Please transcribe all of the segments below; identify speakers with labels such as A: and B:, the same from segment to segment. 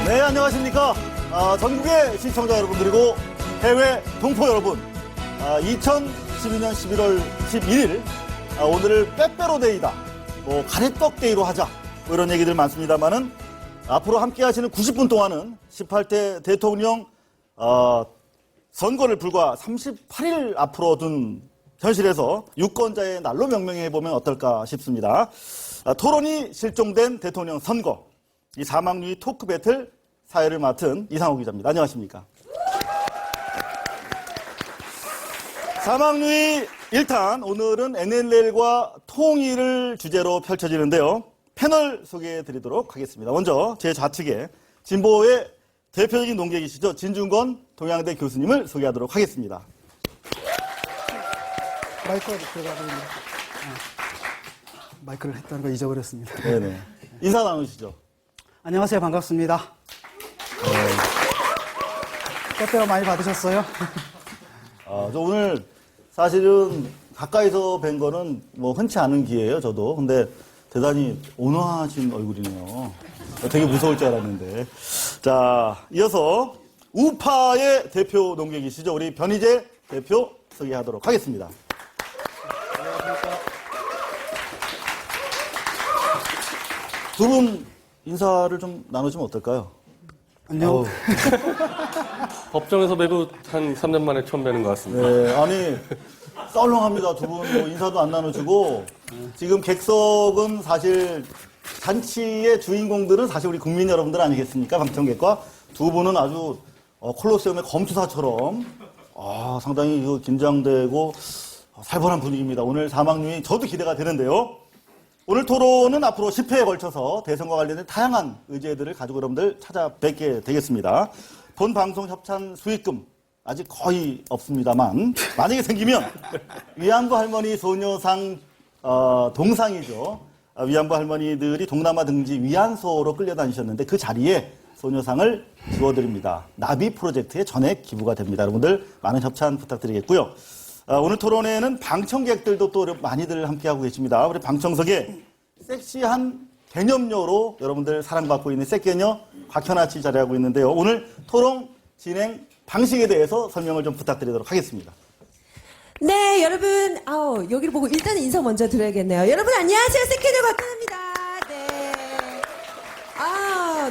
A: 네, 안녕하십니까. 전국의 시청자 여러분, 그리고 해외 동포 여러분. 2012년 11월 11일, 오늘을 빼빼로데이다. 가래떡데이로 하자. 이런 얘기들 많습니다만은, 앞으로 함께 하시는 90분 동안은 18대 대통령, 선거를 불과 38일 앞으로 둔 현실에서 유권자의 날로 명명해보면 어떨까 싶습니다. 토론이 실종된 대통령 선거. 이 사막누이 토크 배틀 사회를 맡은 이상호 기자입니다. 안녕하십니까. 사막누이 1탄, 오늘은 NLL과 통일을 주제로 펼쳐지는데요. 패널 소개해 드리도록 하겠습니다. 먼저 제 좌측에 진보의 대표적인 농객이시죠. 진중권 동양대 교수님을 소개하도록 하겠습니다.
B: 마이크가 들어가고 있는데 마이크를 했다는 거 잊어버렸습니다.
A: 네네. 인사 나누시죠.
B: 안녕하세요. 반갑습니다. 빼빼로 많이 받으셨어요?
A: 저 오늘 사실은 가까이서 뵌 거는 뭐 흔치 않은 기회예요, 저도. 근데 대단히 온화하신 얼굴이네요. 되게 무서울 줄 알았는데. 자, 이어서 우파의 대표 농객이시죠. 우리 변희재 대표 소개하도록 하겠습니다. 두 분 인사를 좀 나누시면 어떨까요?
B: 안녕.
C: 법정에서 뵈고 한 3년 만에 처음 뵈는 것 같습니다.
A: 네, 아니, 썰렁합니다. 두 분 뭐 인사도 안 나누시고. 지금 객석은 사실 잔치의 주인공들은 사실 우리 국민 여러분들 아니겠습니까? 방청객과 두 분은 아주 콜로세움의 검투사처럼 상당히 긴장되고 살벌한 분위기입니다. 오늘 사막누이 저도 기대가 되는데요. 오늘 토론은 앞으로 10회에 걸쳐서 대선과 관련된 다양한 의제들을 가지고 여러분들 찾아뵙게 되겠습니다. 본 방송 협찬 수익금 아직 거의 없습니다만 만약에 생기면 위안부 할머니 소녀상 동상이죠. 위안부 할머니들이 동남아 등지 위안소로 끌려다니셨는데 그 자리에 소녀상을 주어드립니다. 나비 프로젝트에 전액 기부가 됩니다. 여러분들 많은 협찬 부탁드리겠고요. 오늘 토론회에는 방청객들도 또 많이들 함께하고 계십니다. 우리 방청석에 섹시한 개념녀로 여러분들 사랑받고 있는 섹개녀 곽현아 씨 자리하고 있는데요. 오늘 토론 진행 방식에 대해서 설명을 좀 부탁드리도록 하겠습니다.
D: 네, 여러분, 여기를 보고 일단 인사 먼저 드려야겠네요. 여러분, 안녕하세요. 섹개녀 곽현아입니다.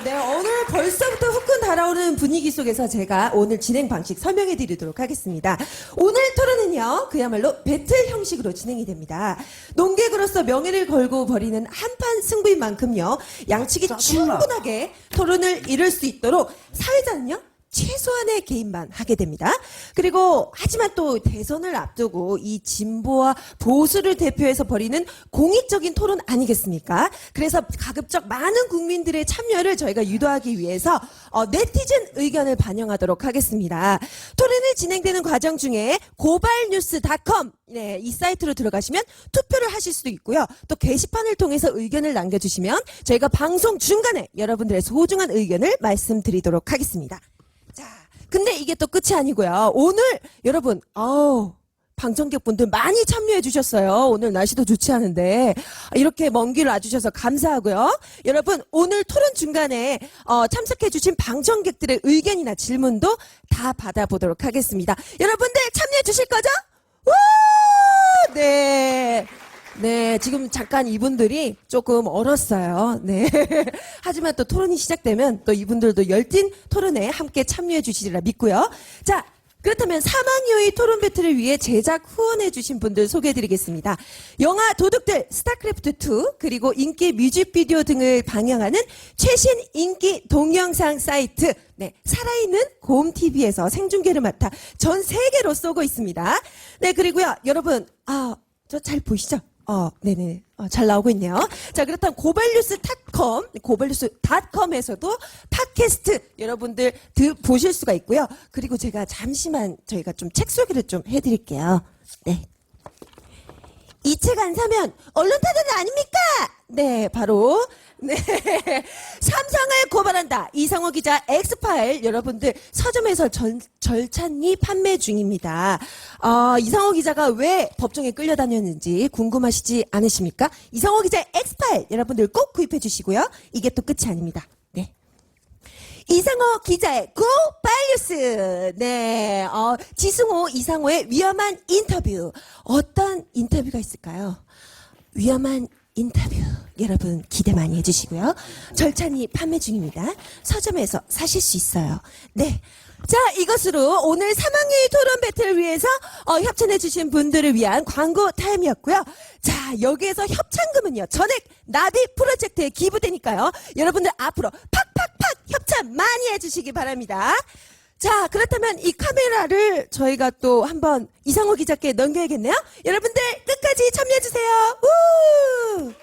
D: 네, 오늘 벌써부터 후끈 달아오르는 분위기 속에서 제가 오늘 진행 방식 설명해 드리도록 하겠습니다. 오늘 토론은요, 그야말로 배틀 형식으로 진행이 됩니다. 농객으로서 명예를 걸고 벌이는 한판 승부인 만큼요, 양측이 충분하게 토론을 이룰 수 있도록 사회자는요, 최소한의 개입만 하게 됩니다. 그리고 하지만 또 대선을 앞두고 이 진보와 보수를 대표해서 벌이는 공익적인 토론 아니겠습니까? 그래서 가급적 많은 국민들의 참여를 저희가 유도하기 위해서 네티즌 의견을 반영하도록 하겠습니다. 토론이 진행되는 과정 중에 고발뉴스.com 이 사이트로 들어가시면 투표를 하실 수도 있고요. 또 게시판을 통해서 의견을 남겨주시면 저희가 방송 중간에 여러분들의 소중한 의견을 말씀드리도록 하겠습니다. 근데 이게 또 끝이 아니고요. 오늘 여러분, 방청객분들 많이 참여해 주셨어요. 오늘 날씨도 좋지 않은데 이렇게 먼 길 와주셔서 감사하고요. 여러분, 오늘 토론 중간에 참석해 주신 방청객들의 의견이나 질문도 다 받아보도록 하겠습니다. 여러분들 참여해 주실 거죠? 우! 네, 지금 잠깐 이분들이 조금 얼었어요. 네. 하지만 또 토론이 시작되면 또 이분들도 열띤 토론에 함께 참여해 주시리라 믿고요. 자, 그렇다면 사막요의 토론 배틀을 위해 제작 후원해주신 분들 소개해드리겠습니다. 영화 도둑들, 스타크래프트2, 그리고 인기 뮤직비디오 등을 방영하는 최신 인기 동영상 사이트, 살아있는 곰TV에서 생중계를 맡아 전 세계로 쏘고 있습니다. 네, 그리고요, 여러분, 저 잘 보이시죠? 네네. 잘 나오고 있네요. 자, 그렇다면 고발뉴스닷컴에서도 팟캐스트 여러분들 보실 수가 있고요. 그리고 제가 잠시만 저희가 좀 책 소개를 좀 해드릴게요. 네. 이 책 안 사면 언론 타단 아닙니까? 네, 바로 삼성을 고발한다. 이상호 기자 엑스파일 여러분들 서점에서 절찬리 판매 중입니다. 이상호 기자가 왜 법정에 끌려다녔는지 궁금하시지 않으십니까? 이상호 기자 엑스파일 여러분들 꼭 구입해 주시고요. 이게 또 끝이 아닙니다. 네. 이상호 기자의 고발뉴스. 네, 지승호, 이상호의 위험한 인터뷰. 어떤 인터뷰가 있을까요? 위험한 인터뷰. 여러분 기대 많이 해주시고요. 절찬리 판매 중입니다. 서점에서 사실 수 있어요. 네. 자, 이것으로 오늘 3학년 토론 배틀을 위해서 협찬해주신 분들을 위한 광고 타임이었고요. 자, 여기에서 협찬금은요, 전액 나비 프로젝트에 기부되니까요. 여러분들 앞으로 팍팍팍 협찬 많이 해주시기 바랍니다. 자, 그렇다면 이 카메라를 저희가 또 한번 이상호 기자께 넘겨야겠네요. 여러분들 끝까지 참여해주세요. 우!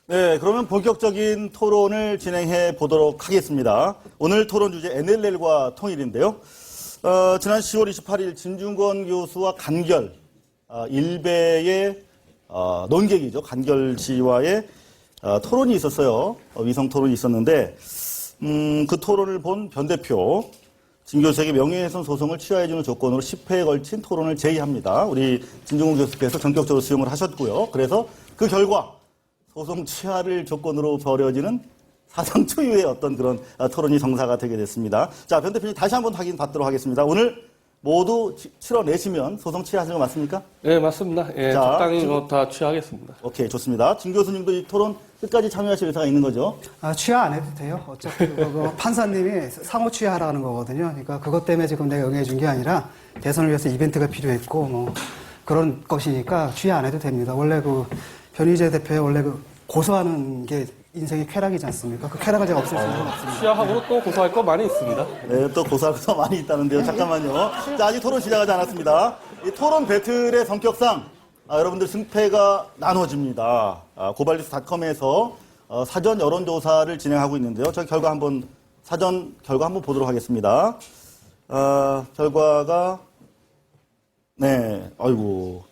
A: 네, 그러면 본격적인 토론을 진행해 보도록 하겠습니다. 오늘 토론 주제 NLL과 통일인데요. 지난 10월 28일 진중권 교수와 간결, 일베의 논객이죠. 간결 씨와의 토론이 있었어요. 위성 토론이 있었는데, 그 토론을 본 변 대표, 진 교수에게 명예훼손 소송을 취하해주는 조건으로 10회에 걸친 토론을 제의합니다. 우리 진중권 교수께서 전격적으로 수용을 하셨고요. 그래서 그 결과, 소송 취하를 조건으로 벌여지는 사상 초유의 어떤 그런 토론이 성사가 되게 됐습니다. 자, 변 대표님 다시 한번 확인 받도록 하겠습니다. 오늘 모두 치러내시면 소송 취하하시는 거 맞습니까?
C: 네, 맞습니다. 예,
A: 자,
C: 적당히 다 취하겠습니다.
A: 오케이, 좋습니다. 진 교수님도 이 토론 끝까지 참여하실 의사가 있는 거죠?
B: 취하 안 해도 돼요. 어차피 그거 판사님이 상호 취하라는 거거든요. 그러니까 그것 때문에 지금 내가 응해준 게 아니라 대선을 위해서 이벤트가 필요했고 뭐 그런 것이니까 취하 안 해도 됩니다. 원래 그 변희재 대표의 원래 그 고소하는 게 인생의 쾌락이지 않습니까? 그 쾌락을 제가 없앨 수는 없습니다.
C: 취하하고도 또 고소할 거 많이 있습니다.
A: 네, 또 고소할 거 많이 있다는데요. 잠깐만요. 자, 아직 토론 시작하지 않았습니다. 이 토론 배틀의 성격상 여러분들 승패가 나눠집니다. 고발뉴스닷컴에서 사전 여론조사를 진행하고 있는데요. 저 결과 한번 사전 결과 한번 보도록 하겠습니다. 결과가 네, 아이고.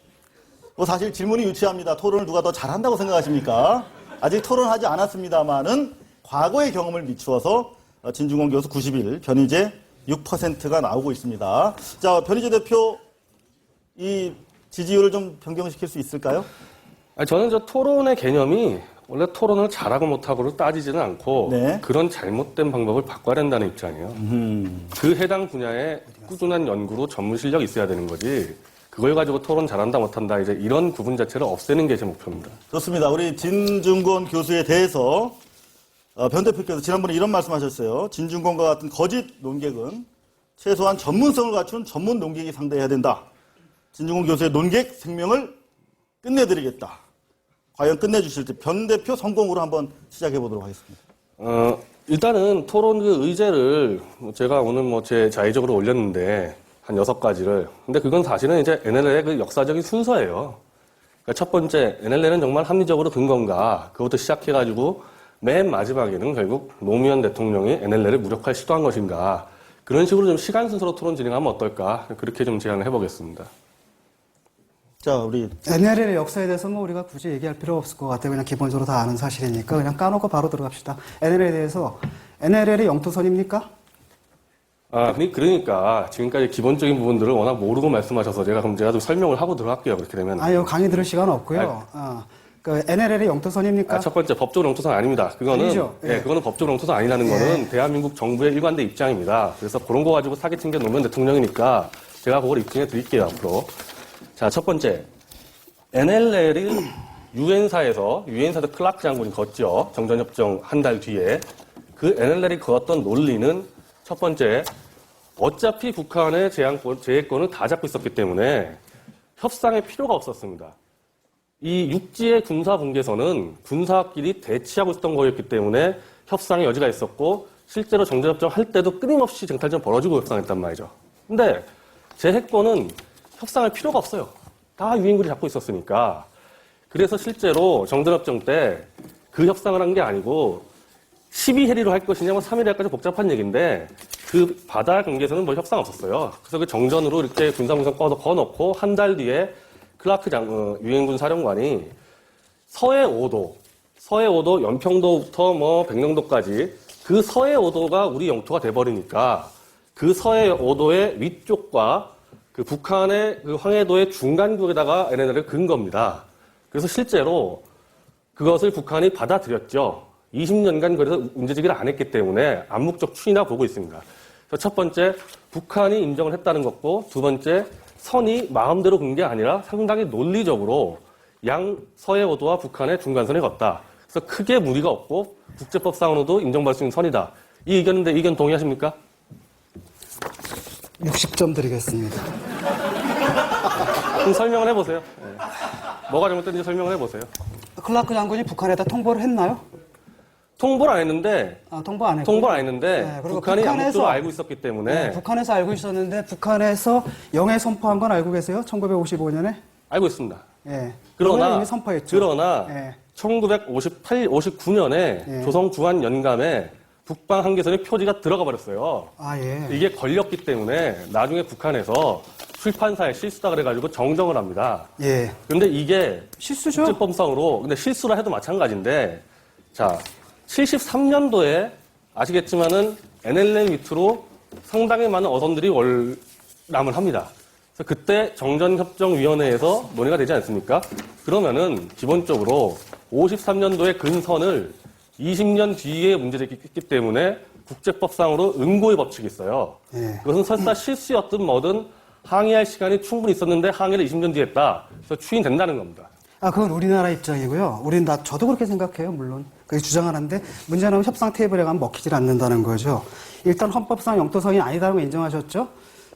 A: 뭐 사실 질문이 유치합니다. 토론을 누가 더 잘한다고 생각하십니까? 아직 토론하지 않았습니다만은 과거의 경험을 비추어서 진중권 교수 91, 변희재 6%가 나오고 있습니다. 자, 변희재 대표 이 지지율을 좀 변경시킬 수 있을까요?
C: 저는 저 토론의 개념이 원래 토론을 잘하고 못하고를 따지지는 않고
A: 네.
C: 그런 잘못된 방법을 바꿔야 된다는 입장이에요. 그 해당 분야에 꾸준한 연구로 전문 실력이 있어야 되는 거지. 그걸 가지고 토론 잘한다 못한다 이제 이런 구분 자체를 없애는 게 제 목표입니다.
A: 좋습니다. 우리 진중권 교수에 대해서 변 대표께서 지난번에 이런 말씀하셨어요. 진중권과 같은 거짓 논객은 최소한 전문성을 갖춘 전문 논객이 상대해야 된다. 진중권 교수의 논객 생명을 끝내드리겠다. 과연 끝내주실지 변 대표 성공으로 한번 시작해 보도록 하겠습니다.
C: 일단은 토론 그 의제를 제가 오늘 제 자의적으로 올렸는데 한 6가지를. 근데 그건 사실은 이제 NLL의 그 역사적인 순서예요. 그러니까 첫 번째, NLL은 정말 합리적으로 근건가. 그것부터 시작해가지고 맨 마지막에는 결국 노무현 대통령이 NLL을 무력화에 시도한 것인가. 그런 식으로 좀 시간 순서로 토론 진행하면 어떨까. 그렇게 좀 제안을 해보겠습니다.
A: 자, 우리
B: NLL의 역사에 대해서 뭐 우리가 굳이 얘기할 필요 없을 것 같아요. 그냥 기본적으로 다 아는 사실이니까 그냥 까놓고 바로 들어갑시다. NLL에 대해서 NLL이 영토선입니까?
C: 그러니까 지금까지 기본적인 부분들을 워낙 모르고 말씀하셔서 제가 좀 설명을 하고 들어갈게요. 그렇게 되면.
B: 아니요, 강의 들을 시간 없고요. 그 NLL이 영토선입니까?
C: 첫 번째, 법적으로 영토선 아닙니다. 그거는,
B: 아니죠. 예.
C: 그거는 법적으로 영토선 아니라는 거는 대한민국 정부의 일관된 입장입니다. 그래서 그런 거 가지고 사기친 게 노무현 대통령이니까 제가 그걸 입증해 드릴게요, 앞으로. 자, 첫 번째. NLL이 유엔사에서 클라크 장군이 걷죠. 정전협정 한 달 뒤에. 그 NLL이 그었던 논리는 첫 번째, 어차피 북한의 제해권을 다 잡고 있었기 때문에 협상의 필요가 없었습니다. 이 육지의 군사 분계선은 군사끼리 대치하고 있었던 거였기 때문에 협상의 여지가 있었고 실제로 정전협정 할 때도 끊임없이 쟁탈전 벌어지고 협상했단 말이죠. 근데 제해권은 협상할 필요가 없어요. 다 유엔군이 잡고 있었으니까. 그래서 실제로 정전협정 때 그 협상을 한 게 아니고 12해리로 할 것이냐, 3해리 할까지 복잡한 얘기인데 그 바다 경계에서는 뭐 협상 없었어요. 그래서 그 정전으로 이렇게 군사무선 꺼놓고 한 달 뒤에 클라크 유엔군 사령관이 서해 5도, 연평도부터 백령도까지 그 서해 5도가 우리 영토가 돼버리니까 그 서해 5도의 위쪽과 그 북한의 그 황해도의 중간국에다가 NLL을 근 겁니다. 그래서 실제로 그것을 북한이 받아들였죠. 20년간 그래서 문제제기를 안 했기 때문에 암묵적 추이나 보고 있습니다. 그래서 첫 번째, 북한이 인정을 했다는 것고, 두 번째, 선이 마음대로 근 게 아니라 상당히 논리적으로 양 서해오도와 북한의 중간선에 걷다. 그래서 크게 무리가 없고 국제법상으로도 인정받을 수 있는 선이다. 이 의견인데 의견 동의하십니까?
B: 60점 드리겠습니다.
C: 그럼 설명을 해보세요. 네. 뭐가 잘못됐는지 설명을 해보세요.
B: 클라크 장군이 북한에다 통보를 했나요?
C: 통보를 안 했는데
B: 통보 안 했고.
C: 통보를 안 했는데
B: 네, 그리고
C: 북한이
B: 북한에서-
C: 암묵적으로 알고 있었기 때문에
B: 네, 북한에서 알고 있었는데 북한에서 영해 선포한 건 알고 계세요? 1955년에?
C: 알고 있습니다.
B: 예.
C: 그러나
B: 이미 선포했죠.
C: 그러나
B: 예.
C: 1958, 59년에
B: 예.
C: 조성 주한 연감에 북방 한계선의 표지가 들어가 버렸어요.
B: 아, 예.
C: 이게 걸렸기 때문에 나중에 북한에서 출판사에 실수다 그래가지고 정정을 합니다.
B: 예.
C: 그런데 이게
B: 실수죠?
C: 국제법상으로 근데 실수라 해도 마찬가지인데 자 73년도에 아시겠지만은 NLL 밑으로 상당히 많은 어선들이 월남을 합니다. 그래서 그때 정전협정위원회에서 논의가 되지 않습니까? 그러면은 기본적으로 53년도에 근선을 20년 뒤에 문제제기했기 때문에 국제법상으로 응고의 법칙이 있어요.
B: 예.
C: 그것은 설사 실수였든 뭐든 항의할 시간이 충분히 있었는데 항의를 20년 뒤에 했다. 그래서 추인된다는 겁니다.
B: 아, 그건 우리나라 입장이고요. 저도 그렇게 생각해요, 물론. 그게 주장하는데, 문제는 협상 테이블에 가면 먹히질 않는다는 거죠. 일단 헌법상 영토선이 아니다라고 인정하셨죠?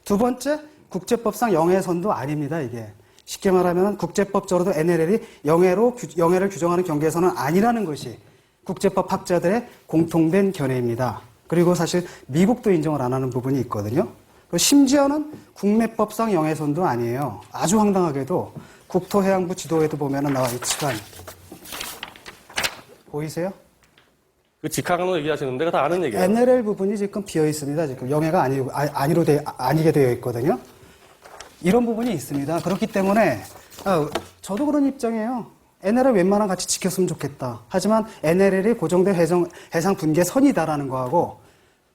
B: 두 번째, 국제법상 영해선도 아닙니다, 이게. 쉽게 말하면 국제법적으로도 NLL이 영해를 규정하는 경계선은 아니라는 것이 국제법 학자들의 공통된 견해입니다. 그리고 사실 미국도 인정을 안 하는 부분이 있거든요. 그리고 심지어는 국내법상 영해선도 아니에요. 아주 황당하게도 국토해양부 지도에도 보면은 나와 있지만 보이세요?
C: 그 직항으로 얘기하시는데 그거 다 아는 얘기예요.
B: NLL 부분이 지금 비어 있습니다. 지금 영해가 아니게 되어 있거든요. 이런 부분이 있습니다. 그렇기 때문에 저도 그런 입장이에요. NLL 웬만하면 같이 지켰으면 좋겠다. 하지만 NLL이 고정된 해상 분계 선이다라는 거하고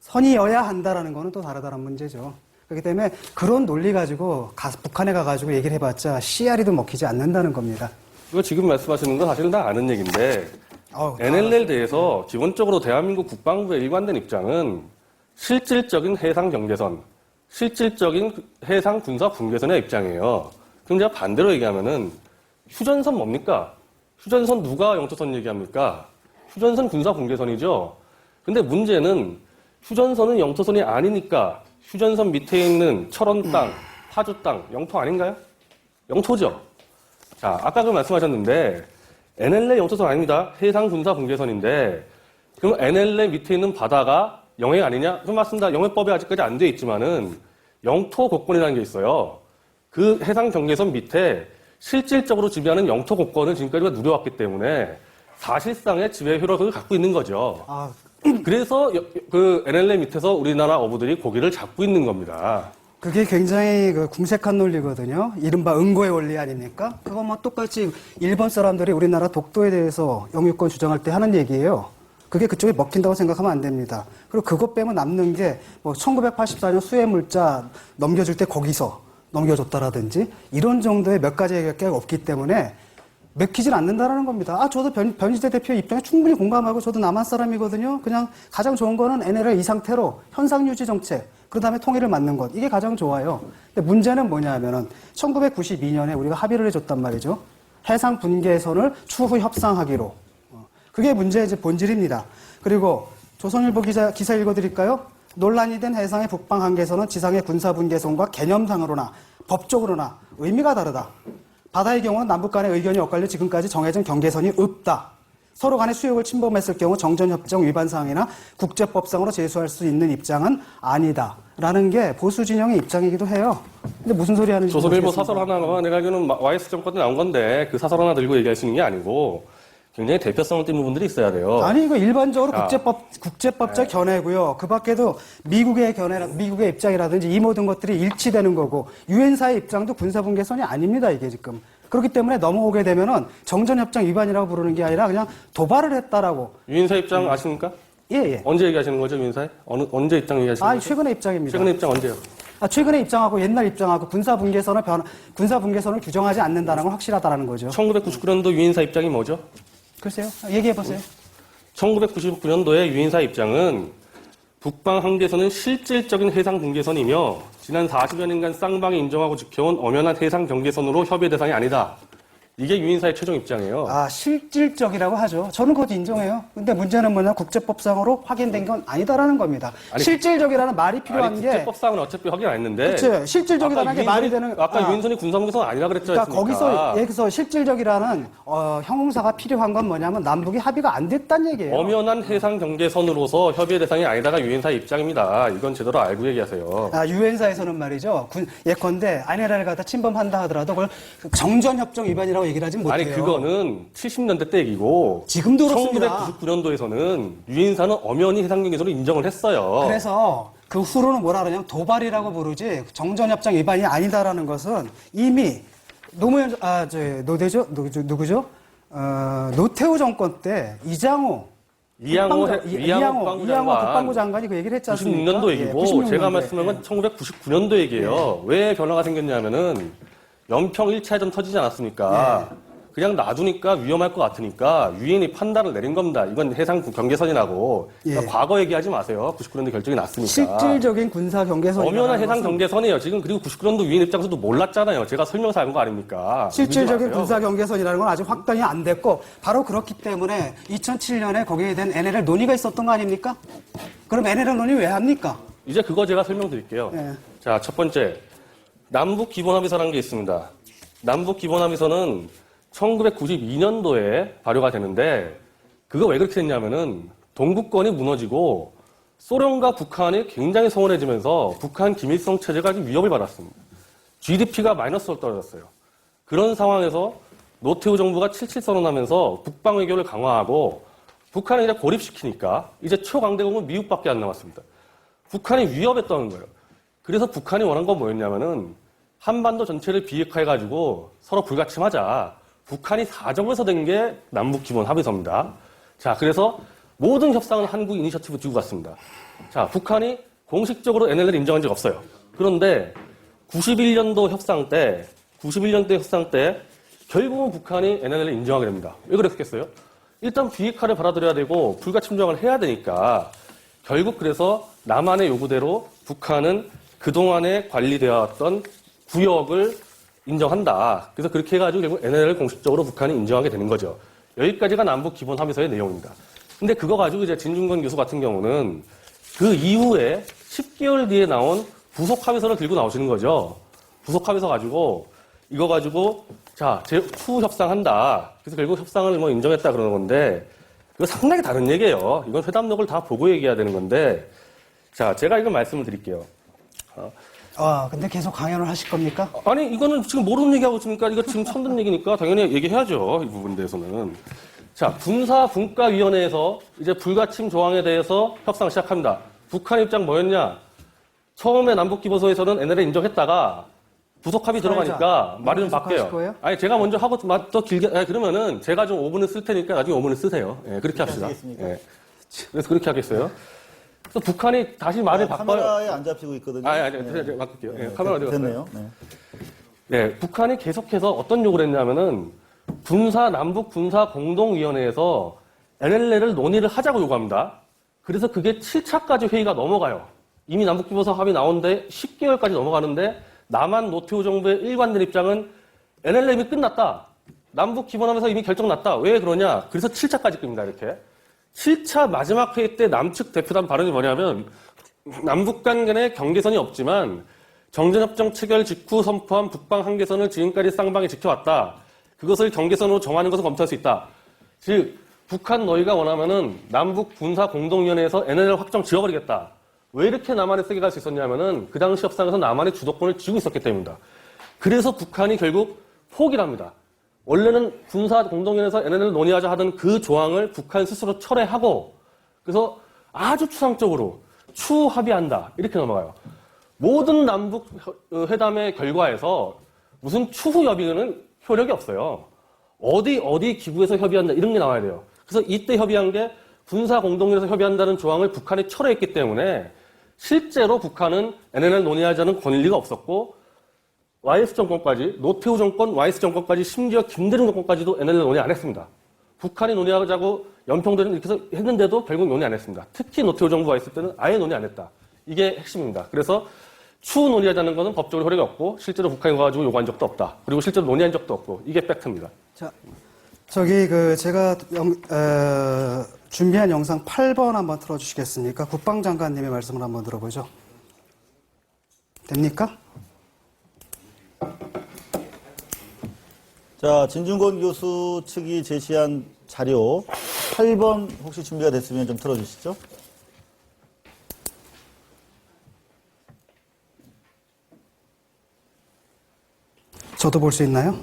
B: 선이어야 한다라는 거는 또 다르다는 문제죠. 그렇기 때문에 그런 논리 가지고 북한에 가가지고 얘기를 해봤자 CR이도 먹히지 않는다는 겁니다.
C: 이거 지금 말씀하시는 건 사실은 다 아는 얘기인데
B: 다
C: NLL 대해서 기본적으로 대한민국 국방부의 일관된 입장은 실질적인 해상 경계선, 실질적인 해상 군사 분계선의 입장이에요. 그럼 제가 반대로 얘기하면은 휴전선 뭡니까? 휴전선 누가 영토선 얘기합니까? 휴전선 군사 분계선이죠. 근데 문제는 휴전선은 영토선이 아니니까 휴전선 밑에 있는 철원 땅, 파주 땅, 영토 아닌가요? 영토죠. 자, 아까 그 말씀하셨는데 NLL 영토선 아닙니다. 해상 군사 분계선인데 그럼 NLL 밑에 있는 바다가 영해 아니냐? 그럼 맞습니다. 영해법에 아직까지 안 돼 있지만은 영토 국권이라는 게 있어요. 그 해상 경계선 밑에 실질적으로 지배하는 영토 국권을 지금까지 누려왔기 때문에 사실상의 지배 효력을 갖고 있는 거죠. 그래서 그 NLL 밑에서 우리나라 어부들이 고기를 잡고 있는 겁니다.
B: 그게 굉장히 궁색한 논리거든요. 이른바 응고의 원리 아닙니까? 그거 뭐 똑같이 일본 사람들이 우리나라 독도에 대해서 영유권 주장할 때 하는 얘기예요. 그게 그쪽에 먹힌다고 생각하면 안 됩니다. 그리고 그것 빼면 남는 게 뭐 1984년 수해물자 넘겨줄 때 거기서 넘겨줬다라든지 이런 정도의 몇 가지 얘기가 없기 때문에 맥히질 않는다라는 겁니다. 저도 변희재 대표 입장에 충분히 공감하고 저도 남한 사람이거든요. 그냥 가장 좋은 거는 NLL 이 상태로 현상 유지 정책, 그 다음에 통일을 맞는 것. 이게 가장 좋아요. 근데 문제는 뭐냐면은 1992년에 우리가 합의를 해줬단 말이죠. 해상 분계선을 추후 협상하기로. 그게 문제의 이제 본질입니다. 그리고 조선일보 기사 읽어드릴까요? 논란이 된 해상의 북방 한계선은 지상의 군사 분계선과 개념상으로나 법적으로나 의미가 다르다. 바다의 경우는 남북 간의 의견이 엇갈려 지금까지 정해진 경계선이 없다. 서로 간의 수역을 침범했을 경우 정전협정 위반 사항이나 국제법상으로 제소할 수 있는 입장은 아니다. 라는 게 보수 진영의 입장이기도 해요. 근데 무슨 소리 하는지
C: 조선일보
B: 모르겠습니다.
C: 사설 하나가 내가 알기로는 YS 정권에 나온 건데 그 사설 하나 들고 얘기할 수 있는 게 아니고 굉장히 대표성을 띈 부분들이 있어야 돼요.
B: 아니, 이거 일반적으로 국제법적 견해고요. 그 밖에도 미국의 입장이라든지 이 모든 것들이 일치되는 거고, 유엔사의 입장도 군사분계선이 아닙니다, 이게 지금. 그렇기 때문에 넘어오게 되면은 정전협정 위반이라고 부르는 게 아니라 그냥 도발을 했다라고.
C: 유인사 입장 아십니까?
B: 예.
C: 언제 얘기하시는 거죠, 유인사에? 언제 입장 얘기하시는 거죠?
B: 최근의 입장입니다.
C: 최근의 입장 언제요?
B: 최근의 입장하고 옛날 입장하고 군사분계선을 규정하지 않는다는 건 확실하다라는 거죠.
C: 1999년도 유인사 입장이 뭐죠?
B: 글쎄요. 얘기해보세요.
C: 1999년도에 유엔사 입장은 북방 한계선은 실질적인 해상 경계선이며 지난 40여년간 쌍방이 인정하고 지켜온 엄연한 해상 경계선으로 협의 대상이 아니다. 이게 유엔사의 최종 입장이에요.
B: 아, 실질적이라고 하죠. 저는 그것도 인정해요. 근데 문제는 뭐냐, 국제법상으로 확인된 건 아니다라는 겁니다.
C: 아니,
B: 실질적이라는 말이 필요한
C: 아니,
B: 게.
C: 국제법상은 어차피 확인 안 했는데.
B: 그치. 실질적이라는 게 말이 되는.
C: 아까 유엔선이 군사무기선 아니라 그랬죠.
B: 그러니까 여기서 실질적이라는 형용사가 필요한 건 뭐냐면 남북이 합의가 안 됐다는 얘기예요.
C: 엄연한 해상 경계선으로서 협의 대상이 아니다가 유엔사 입장입니다. 이건 제대로 알고 얘기하세요.
B: 유엔사에서는 말이죠. 예컨대 NLL을 갖다 침범한다 하더라도 그걸 정전협정 위반이라고 얘기를 하진 못해요.
C: 아니 그거는 70년대 때 얘기고
B: 지금도 그렇습니다.
C: 1999년도에서는 유엔사는 엄연히 해상 경계선을 인정을 했어요.
B: 그래서 그 후로는 뭐라 그러냐면 도발이라고 부르지 정전협정 위반이 아니다라는 것은 이미 노무현 누구죠? 노태우 정권 때 이양호 국방부 장관이 그 얘기를 했지 않습니까?
C: 96년도 얘기고
B: 96년도에.
C: 제가 말씀한 건 1999년도 얘기예요. 왜 변화가 생겼냐면은 연평 1차 해전 터지지 않았습니까? 그냥 놔두니까 위험할 것 같으니까 유엔이 판단을 내린 겁니다. 이건 해상 경계선이라고. 그러니까 과거 얘기하지 마세요. 99년도 결정이 났으니까.
B: 실질적인 군사 경계선.
C: 엄연한 해상 경계선이에요. 지금 그리고 99년도 유엔 입장에서도 몰랐잖아요. 제가 설명서 한 거 아닙니까?
B: 실질적인 군사 경계선이라는 건 아직 확정이 안 됐고 바로 그렇기 때문에 2007년에 거기에 대한 NLL 논의가 있었던 거 아닙니까? 그럼 NLL 논의 왜 합니까?
C: 이제 그거 제가 설명드릴게요. 자, 첫 번째. 남북 기본합의서라는 게 있습니다. 남북 기본합의서는 1992년도에 발효가 되는데 그거 왜 그렇게 됐냐면은 동구권이 무너지고 소련과 북한이 굉장히 소원해지면서 북한 김일성 체제가 아주 위협을 받았습니다. GDP가 마이너스로 떨어졌어요. 그런 상황에서 노태우 정부가 77 선언하면서 북방 외교를 강화하고 북한을 이제 고립시키니까 이제 초강대국은 미국밖에 안 남았습니다. 북한이 위협했다는 거예요. 그래서 북한이 원한 건 뭐였냐면은 한반도 전체를 비핵화해가지고 서로 불가침하자. 북한이 사정을 서댄 게 남북기본합의서입니다. 자, 그래서 모든 협상은 한국 이니셔티브 두고 갔습니다. 자, 북한이 공식적으로 NLL을 인정한 적 없어요. 그런데 91년도 협상 때 결국은 북한이 NLL을 인정하게 됩니다. 왜 그랬겠어요? 일단 비핵화를 받아들여야 되고 불가침 조항을 해야 되니까 결국 그래서 남한의 요구대로 북한은 그동안에 관리되어 왔던 구역을 인정한다. 그래서 그렇게 해가지고 결국 NLL을 공식적으로 북한이 인정하게 되는 거죠. 여기까지가 남북 기본 합의서의 내용입니다. 근데 그거 가지고 이제 진중권 교수 같은 경우는 그 이후에 10개월 뒤에 나온 부속 합의서를 들고 나오시는 거죠. 부속 합의서 가지고 이거 가지고 자, 추후 협상한다. 그래서 결국 협상을 뭐 인정했다 그러는 건데 이거 상당히 다른 얘기예요. 이건 회담록을 다 보고 얘기해야 되는 건데 자, 제가 이걸 말씀을 드릴게요.
B: 근데 계속 강연을 하실 겁니까?
C: 아니, 이거는 지금 모르는 얘기하고 있으니까, 이거 지금 처음 듣는 얘기니까 당연히 얘기해야죠. 이 부분에 대해서는. 자, 군사분과위원회에서 이제 불가침 조항에 대해서 협상을 시작합니다. 북한 입장 뭐였냐? 처음에 남북기본소에서는 NLL 인정했다가 부속합의 들어가니까 말이 좀 바뀌어요.
B: 거예요?
C: 아니, 제가 먼저 하고 더 길게, 그러면은 제가 좀 5분을 쓸 테니까 나중에 5분을 쓰세요. 예, 그렇게 합시다. 예. 그래서 그렇게 하겠어요. 그래서 북한이 다시 말을 바꿔요.
A: 카메라에 안 잡히고 있거든요.
C: 제가 바꿀게요. 예, 카메라 어디 갔어요?
A: 됐네요.
C: 네, 북한이 계속해서 어떤 요구를 했냐면은 남북 군사 공동위원회에서 NLL을 논의를 하자고 요구합니다. 그래서 그게 7차까지 회의가 넘어가요. 이미 남북기본서 합의 나오는데 10개월까지 넘어가는데 남한 노태우 정부의 일관된 입장은 NLL이 끝났다. 남북기본합의서 이미 결정났다. 왜 그러냐? 그래서 7차까지 끕니다. 이렇게. 7차 마지막 회의 때 남측 대표단 발언이 뭐냐면 남북 간의 경계선이 없지만 정전협정 체결 직후 선포한 북방 한계선을 지금까지 쌍방이 지켜왔다. 그것을 경계선으로 정하는 것을 검토할 수 있다. 즉 북한 너희가 원하면은 남북 군사 공동위원회에서 NLL 확정 지워버리겠다. 왜 이렇게 남한에 세게 갈 수 있었냐면은 그 당시 협상에서 남한의 주도권을 쥐고 있었기 때문입니다. 그래서 북한이 결국 포기를 합니다. 원래는 군사 공동위원회에서 NLL을 논의하자 하던 그 조항을 북한 스스로 철회하고 그래서 아주 추상적으로 추후 합의한다. 이렇게 넘어가요. 모든 남북 회담의 결과에서 무슨 추후 협의는 효력이 없어요. 어디 기구에서 협의한다 이런 게 나와야 돼요. 그래서 이때 협의한 게 군사 공동위원회에서 협의한다는 조항을 북한이 철회했기 때문에 실제로 북한은 NLL 논의하자는 권리가 없었고 YS 정권까지 노태우 정권, YS 정권까지 심지어 김대중 정권까지도 NLL 논의 안 했습니다. 북한이 논의하자고 연평도는 이렇게 해서 했는데도 결국 논의 안 했습니다. 특히 노태우 정부가 있을 때는 아예 논의 안 했다. 이게 핵심입니다. 그래서 추후 논의하자는 것은 법적으로 효력이 없고 실제로 북한이 와가지고 요구한 적도 없다. 그리고 실제로 논의한 적도 없고 이게 팩트입니다.
B: 자, 제가 준비한 영상 8번 한번 틀어주시겠습니까? 국방장관님의 말씀을 한번 들어보죠. 됩니까?
A: 자, 진중권 교수 측이 제시한 자료 8번 혹시 준비가 됐으면 좀 틀어주시죠.
B: 저도 볼 수 있나요?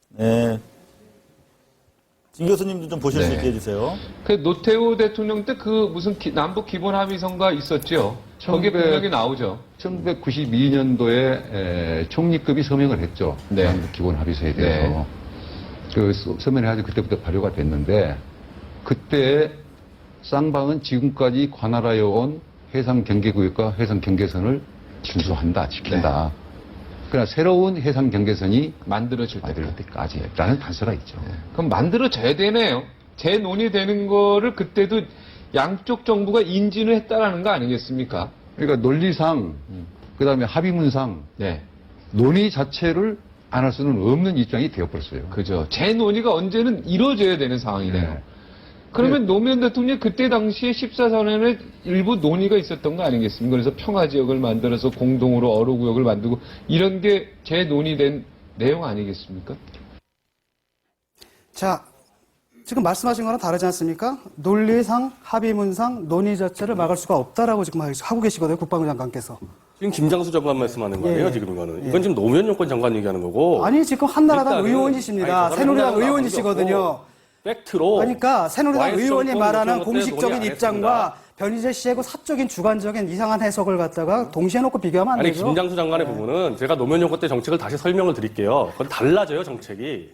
A: 네. 진 교수님도 좀 보실 수 있게 해주세요.
E: 그 노태우 대통령 때 그 무슨 남북 기본 합의서가 있었죠. 거기에 분명히 나오죠.
F: 1992년도에 총리급이 서명을 했죠.
E: 네.
F: 남북 기본 합의서에 대해서. 그 서명을 해가지고 그때부터 발효가 됐는데 그때 쌍방은 지금까지 관할하여 온 해상 경계구역과 해상 경계선을 준수한다, 지킨다. 그러나 새로운 해상 경계선이
E: 만들어질 때.
F: 만들 때까지라는 단서가 있죠.
E: 그럼 만들어져야 되네요. 재논의되는 거를 그때도 양쪽 정부가 인지는 했다라는 거 아니겠습니까?
F: 그러니까 논리상, 그 다음에 합의문상,
E: 네.
F: 논의 자체를 안 할 수는 없는 입장이 되어버렸어요.
E: 그죠. 재논의가 언제는 이루어져야 되는 상황이네요.
F: 네.
E: 그러면 노무현 대통령이 그때 당시에 14선언에 일부 논의가 있었던 거 아니겠습니까? 그래서 평화지역을 만들어서 공동으로 어로구역을 만들고 이런 게 재논의된 내용 아니겠습니까?
B: 자, 지금 말씀하신 거랑 다르지 않습니까? 논리상, 합의문상, 논의 자체를 막을 수가 없다라고 지금 하고 계시거든요, 국방장관께서.
C: 지금 김장수 장관 말씀하는 거예요,
B: 예.
C: 지금 이거는.
B: 예.
C: 이건 지금 노무현 정권 장관 얘기하는 거고.
B: 아니, 지금 한나라당
C: 일단은
B: 의원이십니다.
C: 아니,
B: 새누리당
C: 저는
B: 의원이시거든요.
C: 팩트로.
B: 그러니까 새누리당
C: 와이스
B: 의원이
C: 정권
B: 말하는
C: 노태우 때
B: 공식적인
C: 논의 안
B: 입장과 변희재 씨의 그 사적인 주관적인 이상한 해석을 갖다가 동시에 놓고 비교하면 안
C: 아니,
B: 되죠.
C: 김장수 장관의 부분은 제가 노무현 정권 때 정책을 다시 설명을 드릴게요. 그건 달라져요, 정책이.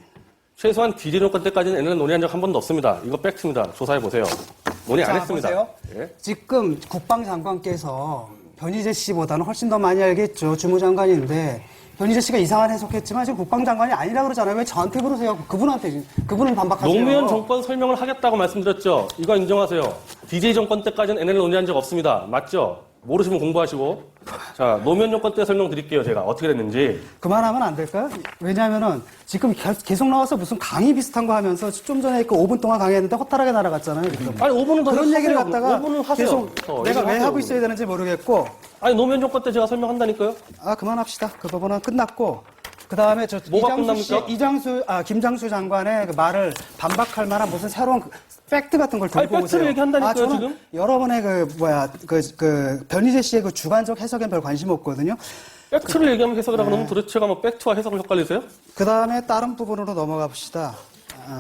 C: 최소한 DJ 정권 때까지는 NLL 논의한 적 한 번도 없습니다. 이거 팩트입니다. 조사해보세요. 논의 안
B: 자,
C: 했습니다.
B: 보세요.
C: 예?
B: 지금 국방장관께서 변희재 씨보다는 훨씬 더 많이 알겠죠. 주무장관인데 변희재 씨가 이상한 해석했지만 지금 국방장관이 아니라 그러잖아요. 왜 저한테 그러세요? 그분은 반박하세요.
C: 노무현 정권 설명을 하겠다고 말씀드렸죠. 이거 인정하세요. DJ 정권 때까지는 NLL 논의한 적 없습니다. 맞죠? 모르시면 공부하시고. 자, 노무현 정권 때 설명드릴게요. 제가 어떻게 됐는지.
B: 그만하면 안 될까요? 왜냐하면은 지금 계속 나와서 무슨 강의 비슷한 거 하면서 좀 전에 그 5분 동안 강의했는데 허탈하게 날아갔잖아요. 지금.
C: 아니, 5분은 더
B: 그런
C: 하세요.
B: 얘기를 갖다가
C: 5분은 하세요.
B: 계속 내가 왜 하고 있어야 되는지 모르겠고
C: 아니, 노무현 정권 때 제가 설명한다니까요?
B: 그만합시다. 그 부분은 끝났고 그 다음에
C: 뭐가
B: 김장수 장관의 그 말을 반박할 만한 무슨 새로운 팩트 같은 걸 들고
C: 아니, 팩트를
B: 오세요.
C: 얘기한다니까요,
B: 저는
C: 지금?
B: 여러분의 변희재 씨의 그 주관적 해석엔 별 관심 없거든요.
C: 팩트를 얘기하면 해석을 하고
B: 네.
C: 나면 도대체가 뭐 팩트와 해석을 헷갈리세요?
B: 그 다음에 다른 부분으로 넘어가 봅시다.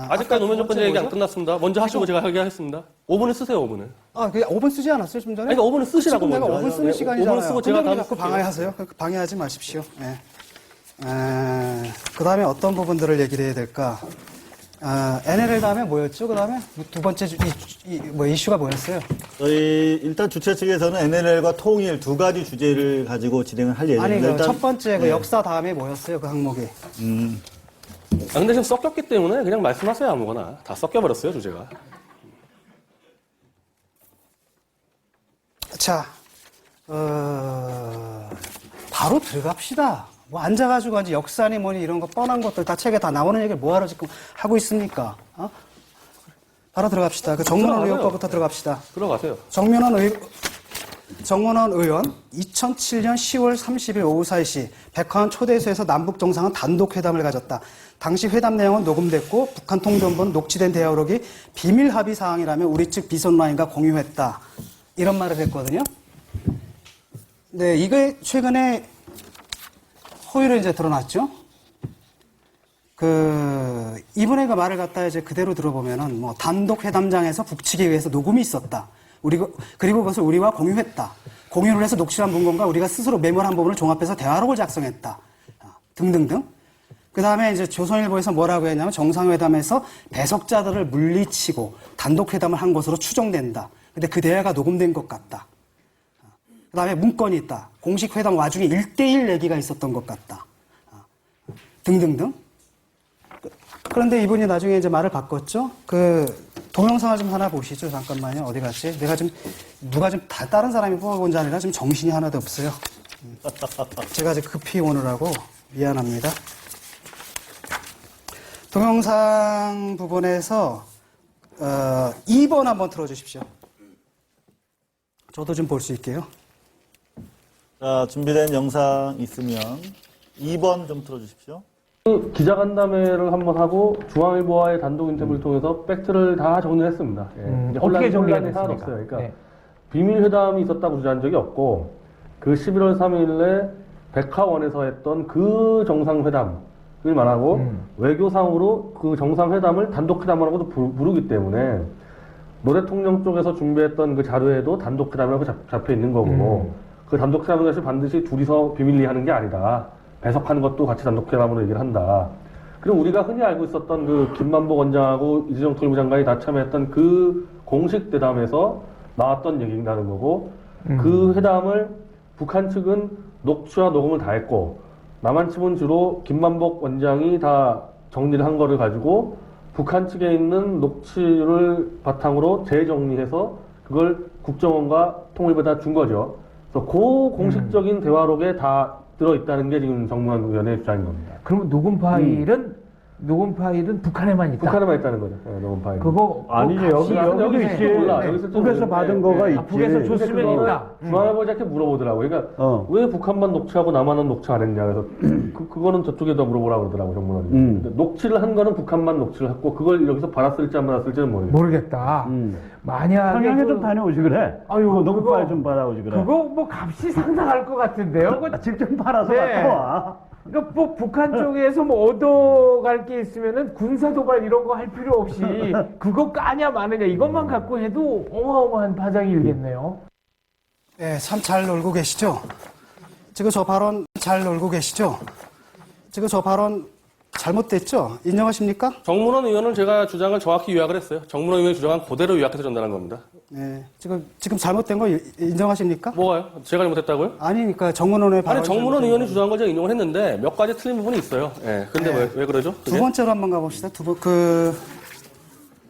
C: 아직까지 노무현 정권 얘기 안 끝났습니다. 먼저 하시고 제가 얘기하겠습니다. 5분을 쓰세요, 5분을.
B: 그게 5분 쓰지 않았어요, 좀 전에?
C: 아니, 그러니까 5분을 쓰시라고
B: 지금 내가
C: 먼저.
B: 5분 쓰는
C: 네,
B: 시간이잖아요.
C: 5분 쓰고 제가
B: 근데 왜
C: 다음
B: 자꾸
C: 쓸게요.
B: 방해하세요? 방해하지 마십시오. 그 다음에 어떤 부분들을 얘기를 해야 될까? NLL 다음에 뭐였죠? 그 다음에 두 번째 이슈가 뭐였어요?
A: 저희 일단 주최 측에서는 NLL과 통일 두 가지 주제를 가지고 진행을 할 예정입니다.
B: 아니, 그
A: 일단
B: 첫 번째 그
A: 네.
B: 역사 다음에 뭐였어요? 그 항목이.
C: 근데 지금 섞였기 때문에 그냥 말씀하세요, 아무거나. 다 섞여버렸어요, 주제가.
B: 자, 바로 들어갑시다. 뭐 앉아가지고 이제 역사니 뭐니 이런 거 뻔한 것들 다 책에 다 나오는 얘기를 뭐하러 지금 하고 있습니까? 바로 들어갑시다. 그 정문원
C: 들어가세요.
B: 의원 거부터 들어갑시다.
C: 들어가세요.
B: 정문원 의원 2007년 10월 30일 오후 4시 백화원 초대소에서 남북 정상은 단독 회담을 가졌다. 당시 회담 내용은 녹음됐고 북한 통전부는 녹취된 대화록이 비밀 합의 사항이라며 우리 측 비선라인과 공유했다. 이런 말을 했거든요. 네, 이게 최근에 허위로 이제 드러났죠. 이분의 그 말을 갖다 이제 그대로 들어보면은 뭐 단독 회담장에서 북측에 의해서 녹음이 있었다. 그리고 그것을 우리와 공유했다. 공유를 해서 녹취한 문건과 우리가 스스로 메모한 부분을 종합해서 대화록을 작성했다. 등등등. 그 다음에 이제 조선일보에서 뭐라고 했냐면 정상회담에서 배석자들을 물리치고 단독 회담을 한 것으로 추정된다. 근데 그 대화가 녹음된 것 같다. 그 다음에 문건이 있다. 공식 회담 와중에 1대1 얘기가 있었던 것 같다. 등등등. 그런데 이분이 나중에 이제 말을 바꿨죠. 그 동영상을 좀 하나 보시죠. 잠깐만요. 어디 갔지? 내가 좀 누가 좀 다른 사람이 뽑아본 게 아니라 지금 정신이 하나도 없어요. 제가 지금 급히 오느라고 미안합니다. 동영상 부분에서 2번 한번 틀어주십시오. 저도 좀 볼 수 있게요.
A: 자, 준비된 영상 있으면 2번 좀 틀어주십시오.
C: 그 기자간담회를 한번 하고 중앙일보와의 단독 인터뷰를 통해서 팩트를 다 정리했습니다. 예. 이제
G: 어떻게 정리가
C: 혼란이 하나도
G: 됐습니까?
C: 없어요. 그러니까
G: 네.
C: 비밀 회담이 있었다고 주장한 적이 없고 그 11월 3일에 백화원에서 했던 그 정상회담을 말하고 외교상으로 그 정상회담을 단독회담이라고도 부르기 때문에 노 대통령 쪽에서 준비했던 그 자료에도 단독회담이라고 잡혀 있는 거고 그 단독회담은 사실 반드시 둘이서 비밀리에 하는 게 아니다. 배석하는 것도 같이 단독회담으로 얘기를 한다. 그리고 우리가 흔히 알고 있었던 그 김만복 원장하고 이재정 통일부 장관이 다 참여했던 그 공식 대담에서 나왔던 얘기라는 거고 그 회담을 북한 측은 녹취와 녹음을 다 했고 남한 측은 주로 김만복 원장이 다 정리를 한 거를 가지고 북한 측에 있는 녹취를 바탕으로 재정리해서 그걸 국정원과 통일부에다 준 거죠. 그래서 그 공식적인 대화록에 다 들어있다는 게 지금 정무원 의원의 주장인 겁니다.
G: 그럼 녹음 파일은 북한에만 있다.
C: 북한에만 있다는 거죠. 네, 녹음 파일.
G: 그거
H: 아니죠. 여기도 있지.
C: 몰라. 여기 있을 줄
H: 북에서
C: 모르겠는데.
H: 받은 거가 있지.
G: 북에서 줬으면
C: 그거
G: 있다.
C: 중앙일보에 이렇게 물어보더라고요. 그러니까
H: 어.
C: 왜 북한만 녹취하고 남한은 녹취 안 했냐. 그래서 그거는 저쪽에다 물어보라고 그러더라고요. 정무원이. 근데 녹취를 한 거는 북한만 녹취를 했고 그걸 여기서 받았을지 안 받았을지는 모르겠어요.
G: 모르겠다. 만약에
H: 평양에 좀 다녀오지 그래.
G: 아유,
H: 그거 녹음
G: 그거-
H: 파일 좀 받아오지 그래.
G: 그거 뭐 값이 상당할 것 같은데요. 그거
H: 직접 팔아서
G: 네.
H: 갖고 와.
G: 그러니까 뭐 북한 쪽에서 뭐 얻어갈 게 있으면은 군사 도발 이런 거 할 필요 없이 그거 까냐 마느냐 이것만 갖고 해도 어마어마한 파장이 일겠네요.
B: 네, 참 잘 놀고 계시죠? 지금 저 발언 잘 놀고 계시죠? 지금 저 발언 잘못됐죠? 인정하십니까?
C: 정문원 의원은 제가 주장을 정확히 요약을 했어요. 정문원 의원이 주장한 그대로 요약해서 전달한 겁니다.
B: 네, 지금 잘못된 거 인정하십니까?
C: 뭐가요? 제가 잘못했다고요?
B: 아니니까 정문원의 발언.
C: 아니 정문원 의원이 주장한 걸 제가 인용을 했는데 몇 가지 틀린 부분이 있어요. 예. 근데
B: 네.
C: 왜 그러죠?
B: 두
C: 그게?
B: 번째로 한번 가봅시다.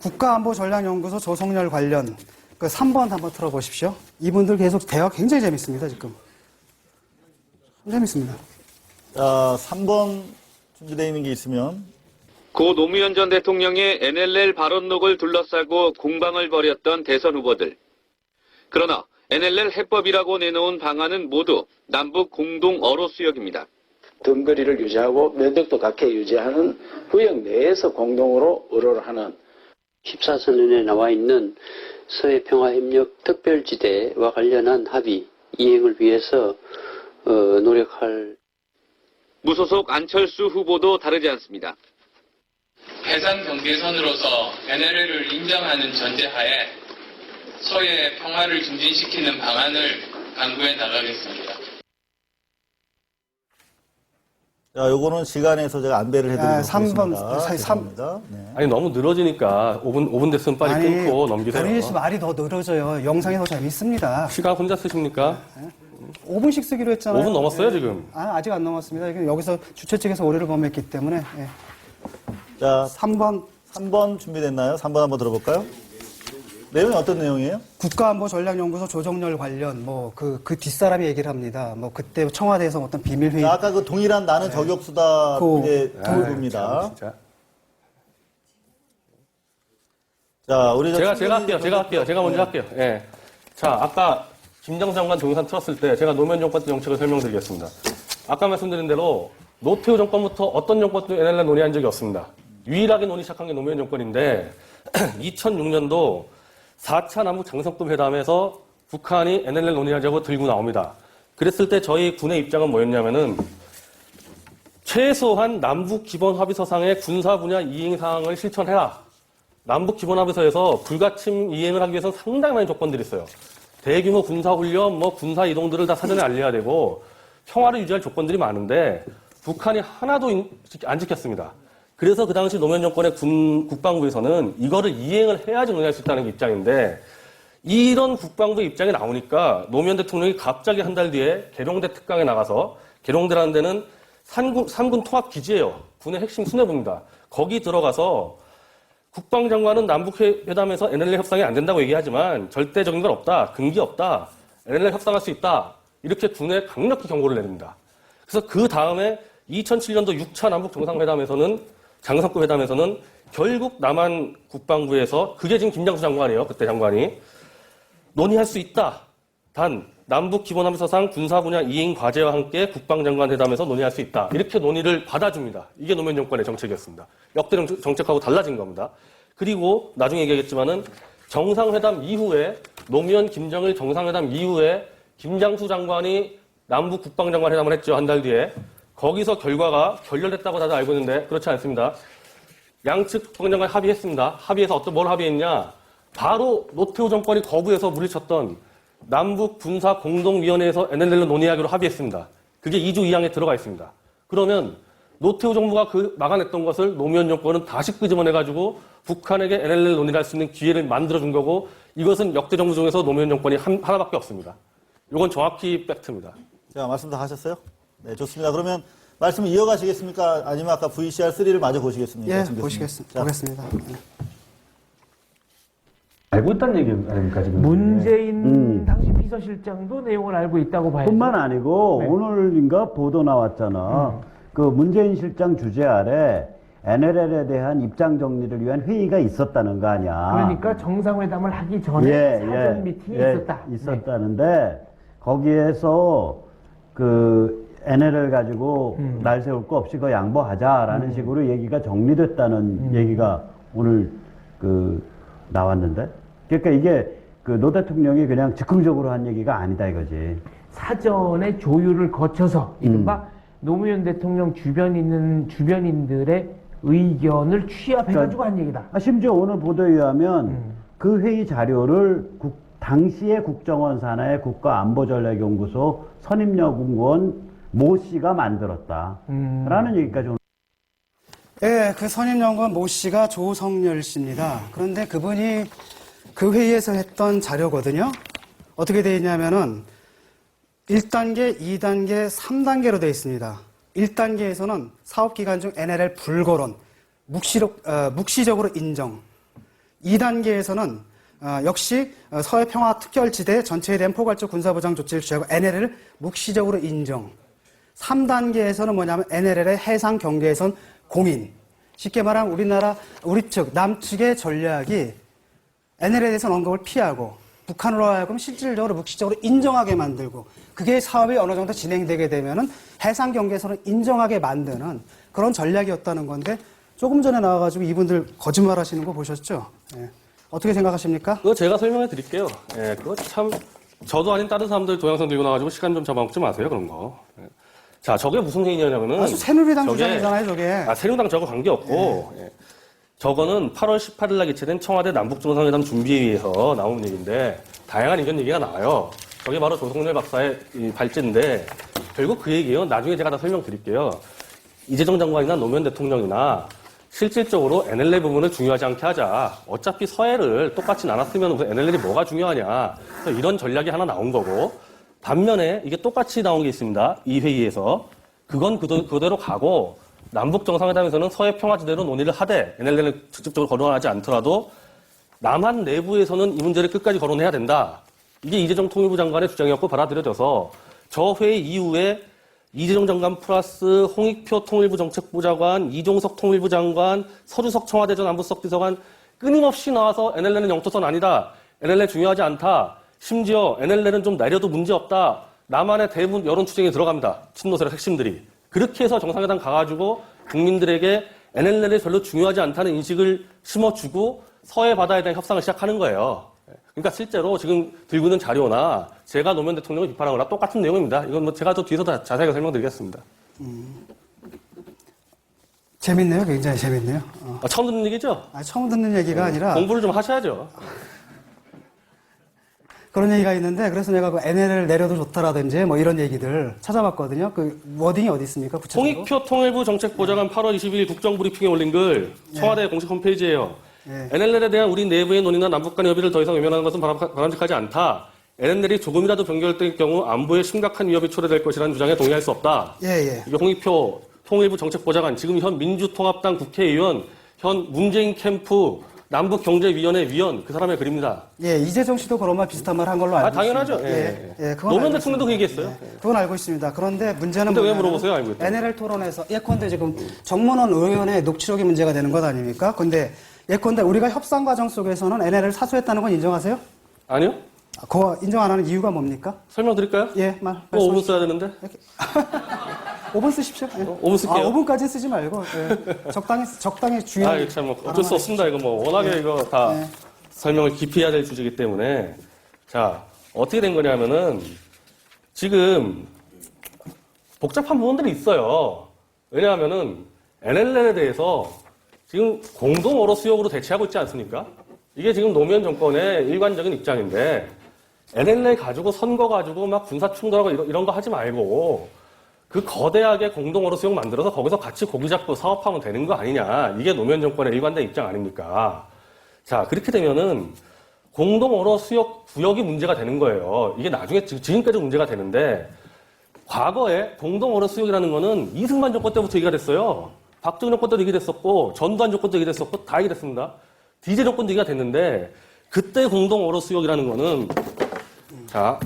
B: 국가안보전략연구소 조성열 관련 그 3번 한번 틀어보십시오. 이분들 계속 대화 굉장히 재밌습니다, 지금. 재밌습니다.
A: 자, 3번 준비되어 있는 게 있으면
I: 고 노무현 전 대통령의 NLL 발언록을 둘러싸고 공방을 벌였던 대선 후보들. 그러나 NLL 해법이라고 내놓은 방안은 모두 남북 공동 어로 수역입니다.
J: 덤거리를 유지하고 면적도 각해 유지하는 구역 내에서 공동으로 의료를 하는
K: 14선언에 나와 있는 서해평화협력 특별지대와 관련한 합의 이행을 위해서 노력할.
I: 무소속 안철수 후보도 다르지 않습니다. 해상 경계선으로서 NLL을 인정하는 전제하에 서해 평화를 증진시키는 방안을 강구해 나가겠습니다.
A: 자, 요거는 시간에서 제가 안배를 해드리도록
B: 삼
A: 하겠습니다.
B: 번,
A: 죄송합니다. 네.
C: 아니 너무 늘어지니까 5분 됐으면 빨리 끊고 넘기세요.
B: 변희재 씨 말이 더 늘어져요. 영상이 더 재밌습니다.
C: 시간 혼자 쓰십니까?
B: 5분씩 쓰기로 했잖아요.
C: 5분 넘었어요
B: 네.
C: 지금.
B: 아직 안 넘었습니다. 이게 여기서 주최 측에서 오류를 범했기 때문에. 예.
A: 자,
B: 3번
A: 3번 준비됐나요? 3번 한번 들어볼까요? 내용이 어떤 내용이에요?
B: 국가안보전략연구소 조정열 관련 그 뒷사람이 얘기를 합니다. 뭐 그때 청와대에서 어떤 비밀 회의.
A: 자, 아까 그 동일한 나는 저격수다 의
B: 그-
A: 부분입니다.
C: 진짜.
A: 자, 우리
C: 제가 할게요. 제가 먼저 할게요. 예. 자, 아까 김정 장관 동영상 틀었을 때 제가 노무현 정권 때 정책을 설명드리겠습니다. 아까 말씀드린 대로 노태우 정권부터 어떤 정권도 NLL 논의한 적이 없습니다. 유일하게 논의 시작한 게 노무현 정권인데 2006년도 4차 남북 장성급 회담에서 북한이 NLL 논의하자고 들고 나옵니다. 그랬을 때 저희 군의 입장은 뭐였냐면은 최소한 남북 기본 합의서상의 군사 분야 이행 사항을 실천해라. 남북 기본 합의서에서 불가침 이행을 하기 위해서는 상당히 많은 조건들이 있어요. 대규모 군사훈련, 군사 이동들을 다 사전에 알려야 되고 평화를 유지할 조건들이 많은데 북한이 하나도 안 지켰습니다. 그래서 그 당시 노무현 정권의 국방부에서는 이거를 이행을 해야지 논의할 수 있다는 게 입장인데 이런 국방부 입장이 나오니까 노무현 대통령이 갑자기 한 달 뒤에 계룡대 특강에 나가서 계룡대라는 데는 삼군 통합 기지예요. 군의 핵심 수뇌부입니다. 거기 들어가서 국방장관은 남북회담에서 NLL 협상이 안 된다고 얘기하지만 절대적인 건 없다. 근기 없다. NLL 협상할 수 있다. 이렇게 군에 강력히 경고를 내립니다. 그래서 그 다음에 2007년도 6차 남북 정상회담에서는 장성급 회담에서는 결국 남한 국방부에서 그게 지금 김장수 장관이에요. 그때 장관이 논의할 수 있다. 단 남북 기본합의서상 군사 분야 이행 과제와 함께 국방장관 회담에서 논의할 수 있다. 이렇게 논의를 받아줍니다. 이게 노무현 정권의 정책이었습니다. 역대 정책하고 달라진 겁니다. 그리고 나중에 얘기하겠지만은 정상회담 이후에 노무현 김정일 정상회담 이후에 김장수 장관이 남북 국방장관 회담을 했죠. 한 달 뒤에. 거기서 결과가 결렬됐다고 다들 알고 있는데 그렇지 않습니다. 양측 국방장관이 합의했습니다. 합의해서 뭘 합의했냐. 바로 노태우 정권이 거부해서 물리쳤던 남북 군사 공동위원회에서 NLL을 논의하기로 합의했습니다. 그게 2조 2항에 들어가 있습니다. 그러면 노태우 정부가 막아냈던 것을 노무현 정권은 다시 끄집어내가지고 북한에게 NLL 논의를 할 수 있는 기회를 만들어준 거고 이것은 역대 정부 중에서 노무현 정권이 하나밖에 없습니다. 이건 정확히 팩트입니다.
A: 자, 말씀 다 하셨어요? 네, 좋습니다. 그러면 말씀을 이어가시겠습니까? 아니면 아까 VCR3를 마저 보시겠습니까?
B: 예, 보겠습니다. 네.
H: 알고 있다는 얘기 아닙니까, 지금?
G: 문재인 당시 비서실장도 내용을 알고 있다고 봐야죠.
H: 뿐만 아니고,
G: 네.
H: 오늘인가 보도 나왔잖아. 그 문재인 실장 주재 아래 NLL에 대한 입장 정리를 위한 회의가 있었다는 거 아니야.
G: 그러니까 정상회담을 하기 전에 사전 미팅이 있었다는데
H: 거기에서 그 NLL 가지고 날 세울 거 없이 그거 양보하자라는 식으로 얘기가 정리됐다는 얘기가 오늘 그 나왔는데. 그러니까 이게 그 노 대통령이 그냥 즉흥적으로 한 얘기가 아니다 이거지.
G: 사전에 조율을 거쳐서 이른바 노무현 대통령 주변 있는 주변인들의 의견을 취합해가지고 한 얘기다.
H: 심지어 오늘 보도에 의하면 그 회의 자료를 당시의 국정원 산하의 국가안보전략연구소 선임연구원 모 씨가 만들었다라는 얘기까지 오늘.
B: 예, 그 선임연구원 모 씨가 조성열 씨입니다. 그런데 그분이 그 회의에서 했던 자료거든요. 어떻게 되어 있냐면은 1단계, 2단계, 3단계로 되어 있습니다. 1단계에서는 사업기간 중 NLL 불거론, 묵시적으로 인정. 2단계에서는 역시 서해평화특별지대 전체에 대한 포괄적 군사보장 조치를 취하고 NLL을 묵시적으로 인정. 3단계에서는 뭐냐면 NLL의 해상 경계에선 공인. 쉽게 말하면 우리 측, 남측의 전략이 NLL에 대해서 언급을 피하고 북한으로 하여금 실질적으로 묵시적으로 인정하게 만들고 그게 사업이 어느 정도 진행되게 되면은 해상 경계에서는 인정하게 만드는 그런 전략이었다는 건데 조금 전에 나와가지고 이분들 거짓말 하시는 거 보셨죠? 예. 어떻게 생각하십니까?
C: 그거 제가 설명해 드릴게요. 예, 그거 참, 저도 아닌 다른 사람들 동영상 들고 나와가지고 시간 좀 잡아먹지 마세요, 그런 거. 예. 자, 저게 무슨 회의냐면은.
B: 아주 새누리당 주장이잖아요, 저게.
C: 새누리당 저거 관계없고. 예. 저거는 8월 18일 날 개최된 청와대 남북정상회담 준비회의에서 나온 얘기인데, 다양한 의견 얘기가 나와요. 저게 바로 조성렬 박사의 이 발제인데, 결국 그 얘기예요. 나중에 제가 다 설명드릴게요. 이재정 장관이나 노무현 대통령이나 실질적으로 NLL 부분을 중요하지 않게 하자. 어차피 서해를 똑같이 나눴으면 무슨 NLL이 뭐가 중요하냐. 이런 전략이 하나 나온 거고, 반면에 이게 똑같이 나온 게 있습니다. 이 회의에서. 그건 그대로 가고, 남북 정상회담에서는 서해 평화지대로 논의를 하되 NLL을 직접적으로 거론하지 않더라도 남한 내부에서는 이 문제를 끝까지 거론해야 된다. 이게 이재정 통일부 장관의 주장이었고 받아들여져서 저 회의 이후에 이재정 장관 플러스 홍익표 통일부 정책부 장관, 이종석 통일부 장관, 서주석 청와대 전 안보수석 비서관 끊임없이 나와서 NLL은 영토선 아니다. NLL 중요하지 않다. 심지어 NLL은 좀 내려도 문제없다. 남한의 대부분 여론 추정에 들어갑니다. 친노세력 핵심들이. 그렇게 해서 정상회담 가가지고 국민들에게 NLL이 별로 중요하지 않다는 인식을 심어주고 서해 바다에 대한 협상을 시작하는 거예요. 그러니까 실제로 지금 들고 있는 자료나 제가 노무현 대통령을 비판한 거랑 똑같은 내용입니다. 이건 뭐 제가 더 뒤에서 다 자세하게 설명드리겠습니다.
B: 재밌네요. 굉장히 재밌네요.
C: 처음 듣는 얘기죠?
B: 처음 듣는 얘기가 아니라
C: 공부를 좀 하셔야죠.
B: 그런 얘기가 있는데 그래서 내가 그 NLL 내려도 좋다라든지 뭐 이런 얘기들 찾아봤거든요. 그 워딩이 어디 있습니까? 구체적으로?
C: 홍익표 통일부 정책보좌관 8월 22일 국정브리핑에 올린 글 청와대 공식 홈페이지예요. NLL에 대한 우리 내부의 논의나 남북 간 협의를 더 이상 외면하는 것은 바람직하지 않다. NLL이 조금이라도 변경될 경우 안보에 심각한 위협이 초래될 것이라는 주장에 동의할 수 없다.
B: 예.
C: 이게 홍익표 통일부 정책보좌관, 지금 현 민주통합당 국회의원, 현 문재인 캠프 남북경제위원회 위원, 그 사람의 글입니다.
B: 예, 이재정 씨도 그런 말 비슷한 말 한 걸로 알고
C: 당연하죠.
B: 있습니다. 그건
C: 노무현
B: 알고
C: 대통령도
B: 있습니다.
C: 그 얘기했어요.
B: 예, 그건 알고 있습니다. 그런데 문제는
C: 근데 왜
B: 뭐냐면
C: 물어보세요, 알고 있다고?
B: NLL 토론에서 예컨대 지금 정문원 의원의 녹취록이 문제가 되는 것 아닙니까? 근데 예컨대 우리가 협상 과정 속에서는 NLL을 사수했다는 건 인정하세요?
C: 아니요?
B: 그거 인정 안 하는 이유가 뭡니까?
C: 설명드릴까요?
B: 예,
C: 5분 써야 되는데?
B: 5분 쓰십시오. 예.
C: 5분 쓸게요.
B: 5분까지 쓰지 말고 예. 적당히 주의하게.
C: 이거 참 어쩔 수 없습니다. 이거 뭐 워낙에 이거 다 설명을 깊이 해야 될 주제이기 때문에. 자, 어떻게 된 거냐면은 지금 복잡한 부분들이 있어요. 왜냐하면은 NLL에 대해서 지금 공동 어로 수용으로 대치하고 있지 않습니까? 이게 지금 노무현 정권의 일관적인 입장인데 NLL 가지고 선거 가지고 막 군사 충돌하고 이런 거 하지 말고 그 거대하게 공동 어로 수용 만들어서 거기서 같이 고기 잡고 사업하면 되는 거 아니냐. 이게 노무현 정권의 일관된 입장 아닙니까? 자, 그렇게 되면은 공동 어로 수역 구역이 문제가 되는 거예요. 이게 나중에 지금까지 문제가 되는데 과거에 공동 어로 수역이라는 거는 이승만 정권 때부터 얘기가 됐어요. 박정희 정권 때도 얘기됐었고 전두환 정권 때도 얘기됐었고 다 얘기됐습니다. DJ 정권도 얘기가 됐는데 그때 공동 어로 수역이라는 거는 자,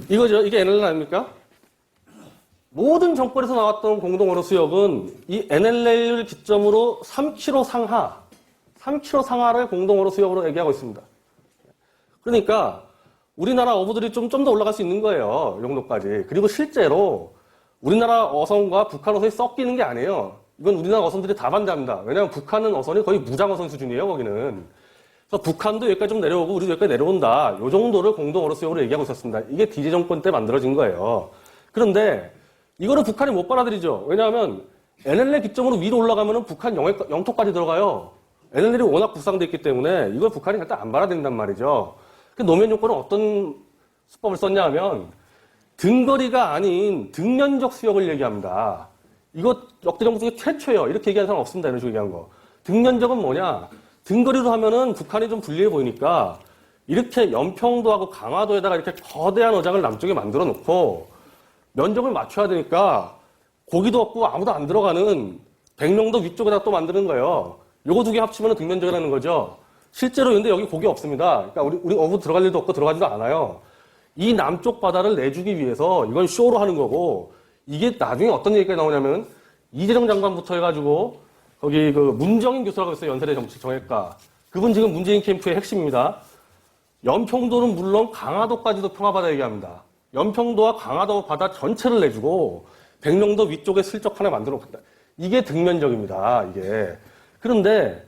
C: 이거죠. 이게 NLL 아닙니까? 모든 정권에서 나왔던 공동 어로 수역은 이 NLL을 기점으로 3km 상하를 공동 어로 수역으로 얘기하고 있습니다. 그러니까 우리나라 어부들이 좀 더 올라갈 수 있는 거예요. 이 정도까지. 그리고 실제로 우리나라 어선과 북한 어선이 섞이는 게 아니에요. 이건 우리나라 어선들이 다 반대합니다. 왜냐하면 북한은 어선이 거의 무장 어선 수준이에요, 거기는. 그래서 북한도 여기까지 좀 내려오고 우리도 여기까지 내려온다. 이 정도를 공동 어로 수역으로 얘기하고 있었습니다. 이게 DJ 정권 때 만들어진 거예요. 그런데 이거는 북한이 못 받아들이죠. 왜냐하면 NLL 기점으로 위로 올라가면 북한 영토까지 들어가요. NLL이 워낙 구상돼 있기 때문에 이걸 북한이 절대 안 받아들인단 말이죠. 노무현 정권은 어떤 수법을 썼냐 하면 등거리가 아닌 등면적 수역을 얘기합니다. 이거 역대 정부 중에 최초예요. 이렇게 얘기하는 사람 없습니다. 이런 식으로 얘기한 거. 등면적은 뭐냐? 등거리로 하면은 북한이 좀 불리해 보이니까 이렇게 연평도하고 강화도에다가 이렇게 거대한 어장을 남쪽에 만들어 놓고 면적을 맞춰야 되니까 고기도 없고 아무도 안 들어가는 백령도 위쪽에다 또 만드는 거예요. 요거 두 개 합치면 등면적이라는 거죠. 실제로 근데 여기 고기 없습니다. 그러니까 우리 어부 들어갈 일도 없고 들어가지도 않아요. 이 남쪽 바다를 내주기 위해서 이건 쇼로 하는 거고 이게 나중에 어떤 얘기가 나오냐면 이재정 장관부터 해가지고 거기 그 문정인 교수라고 있어요. 연세대 정책정액과. 그분 지금 문재인 캠프의 핵심입니다. 연평도는 물론 강화도까지도 평화바다 얘기합니다. 연평도와 강화도 바다 전체를 내주고 백령도 위쪽에 슬쩍 하나 만들어 놓겠다. 이게 등면적입니다. 이게. 그런데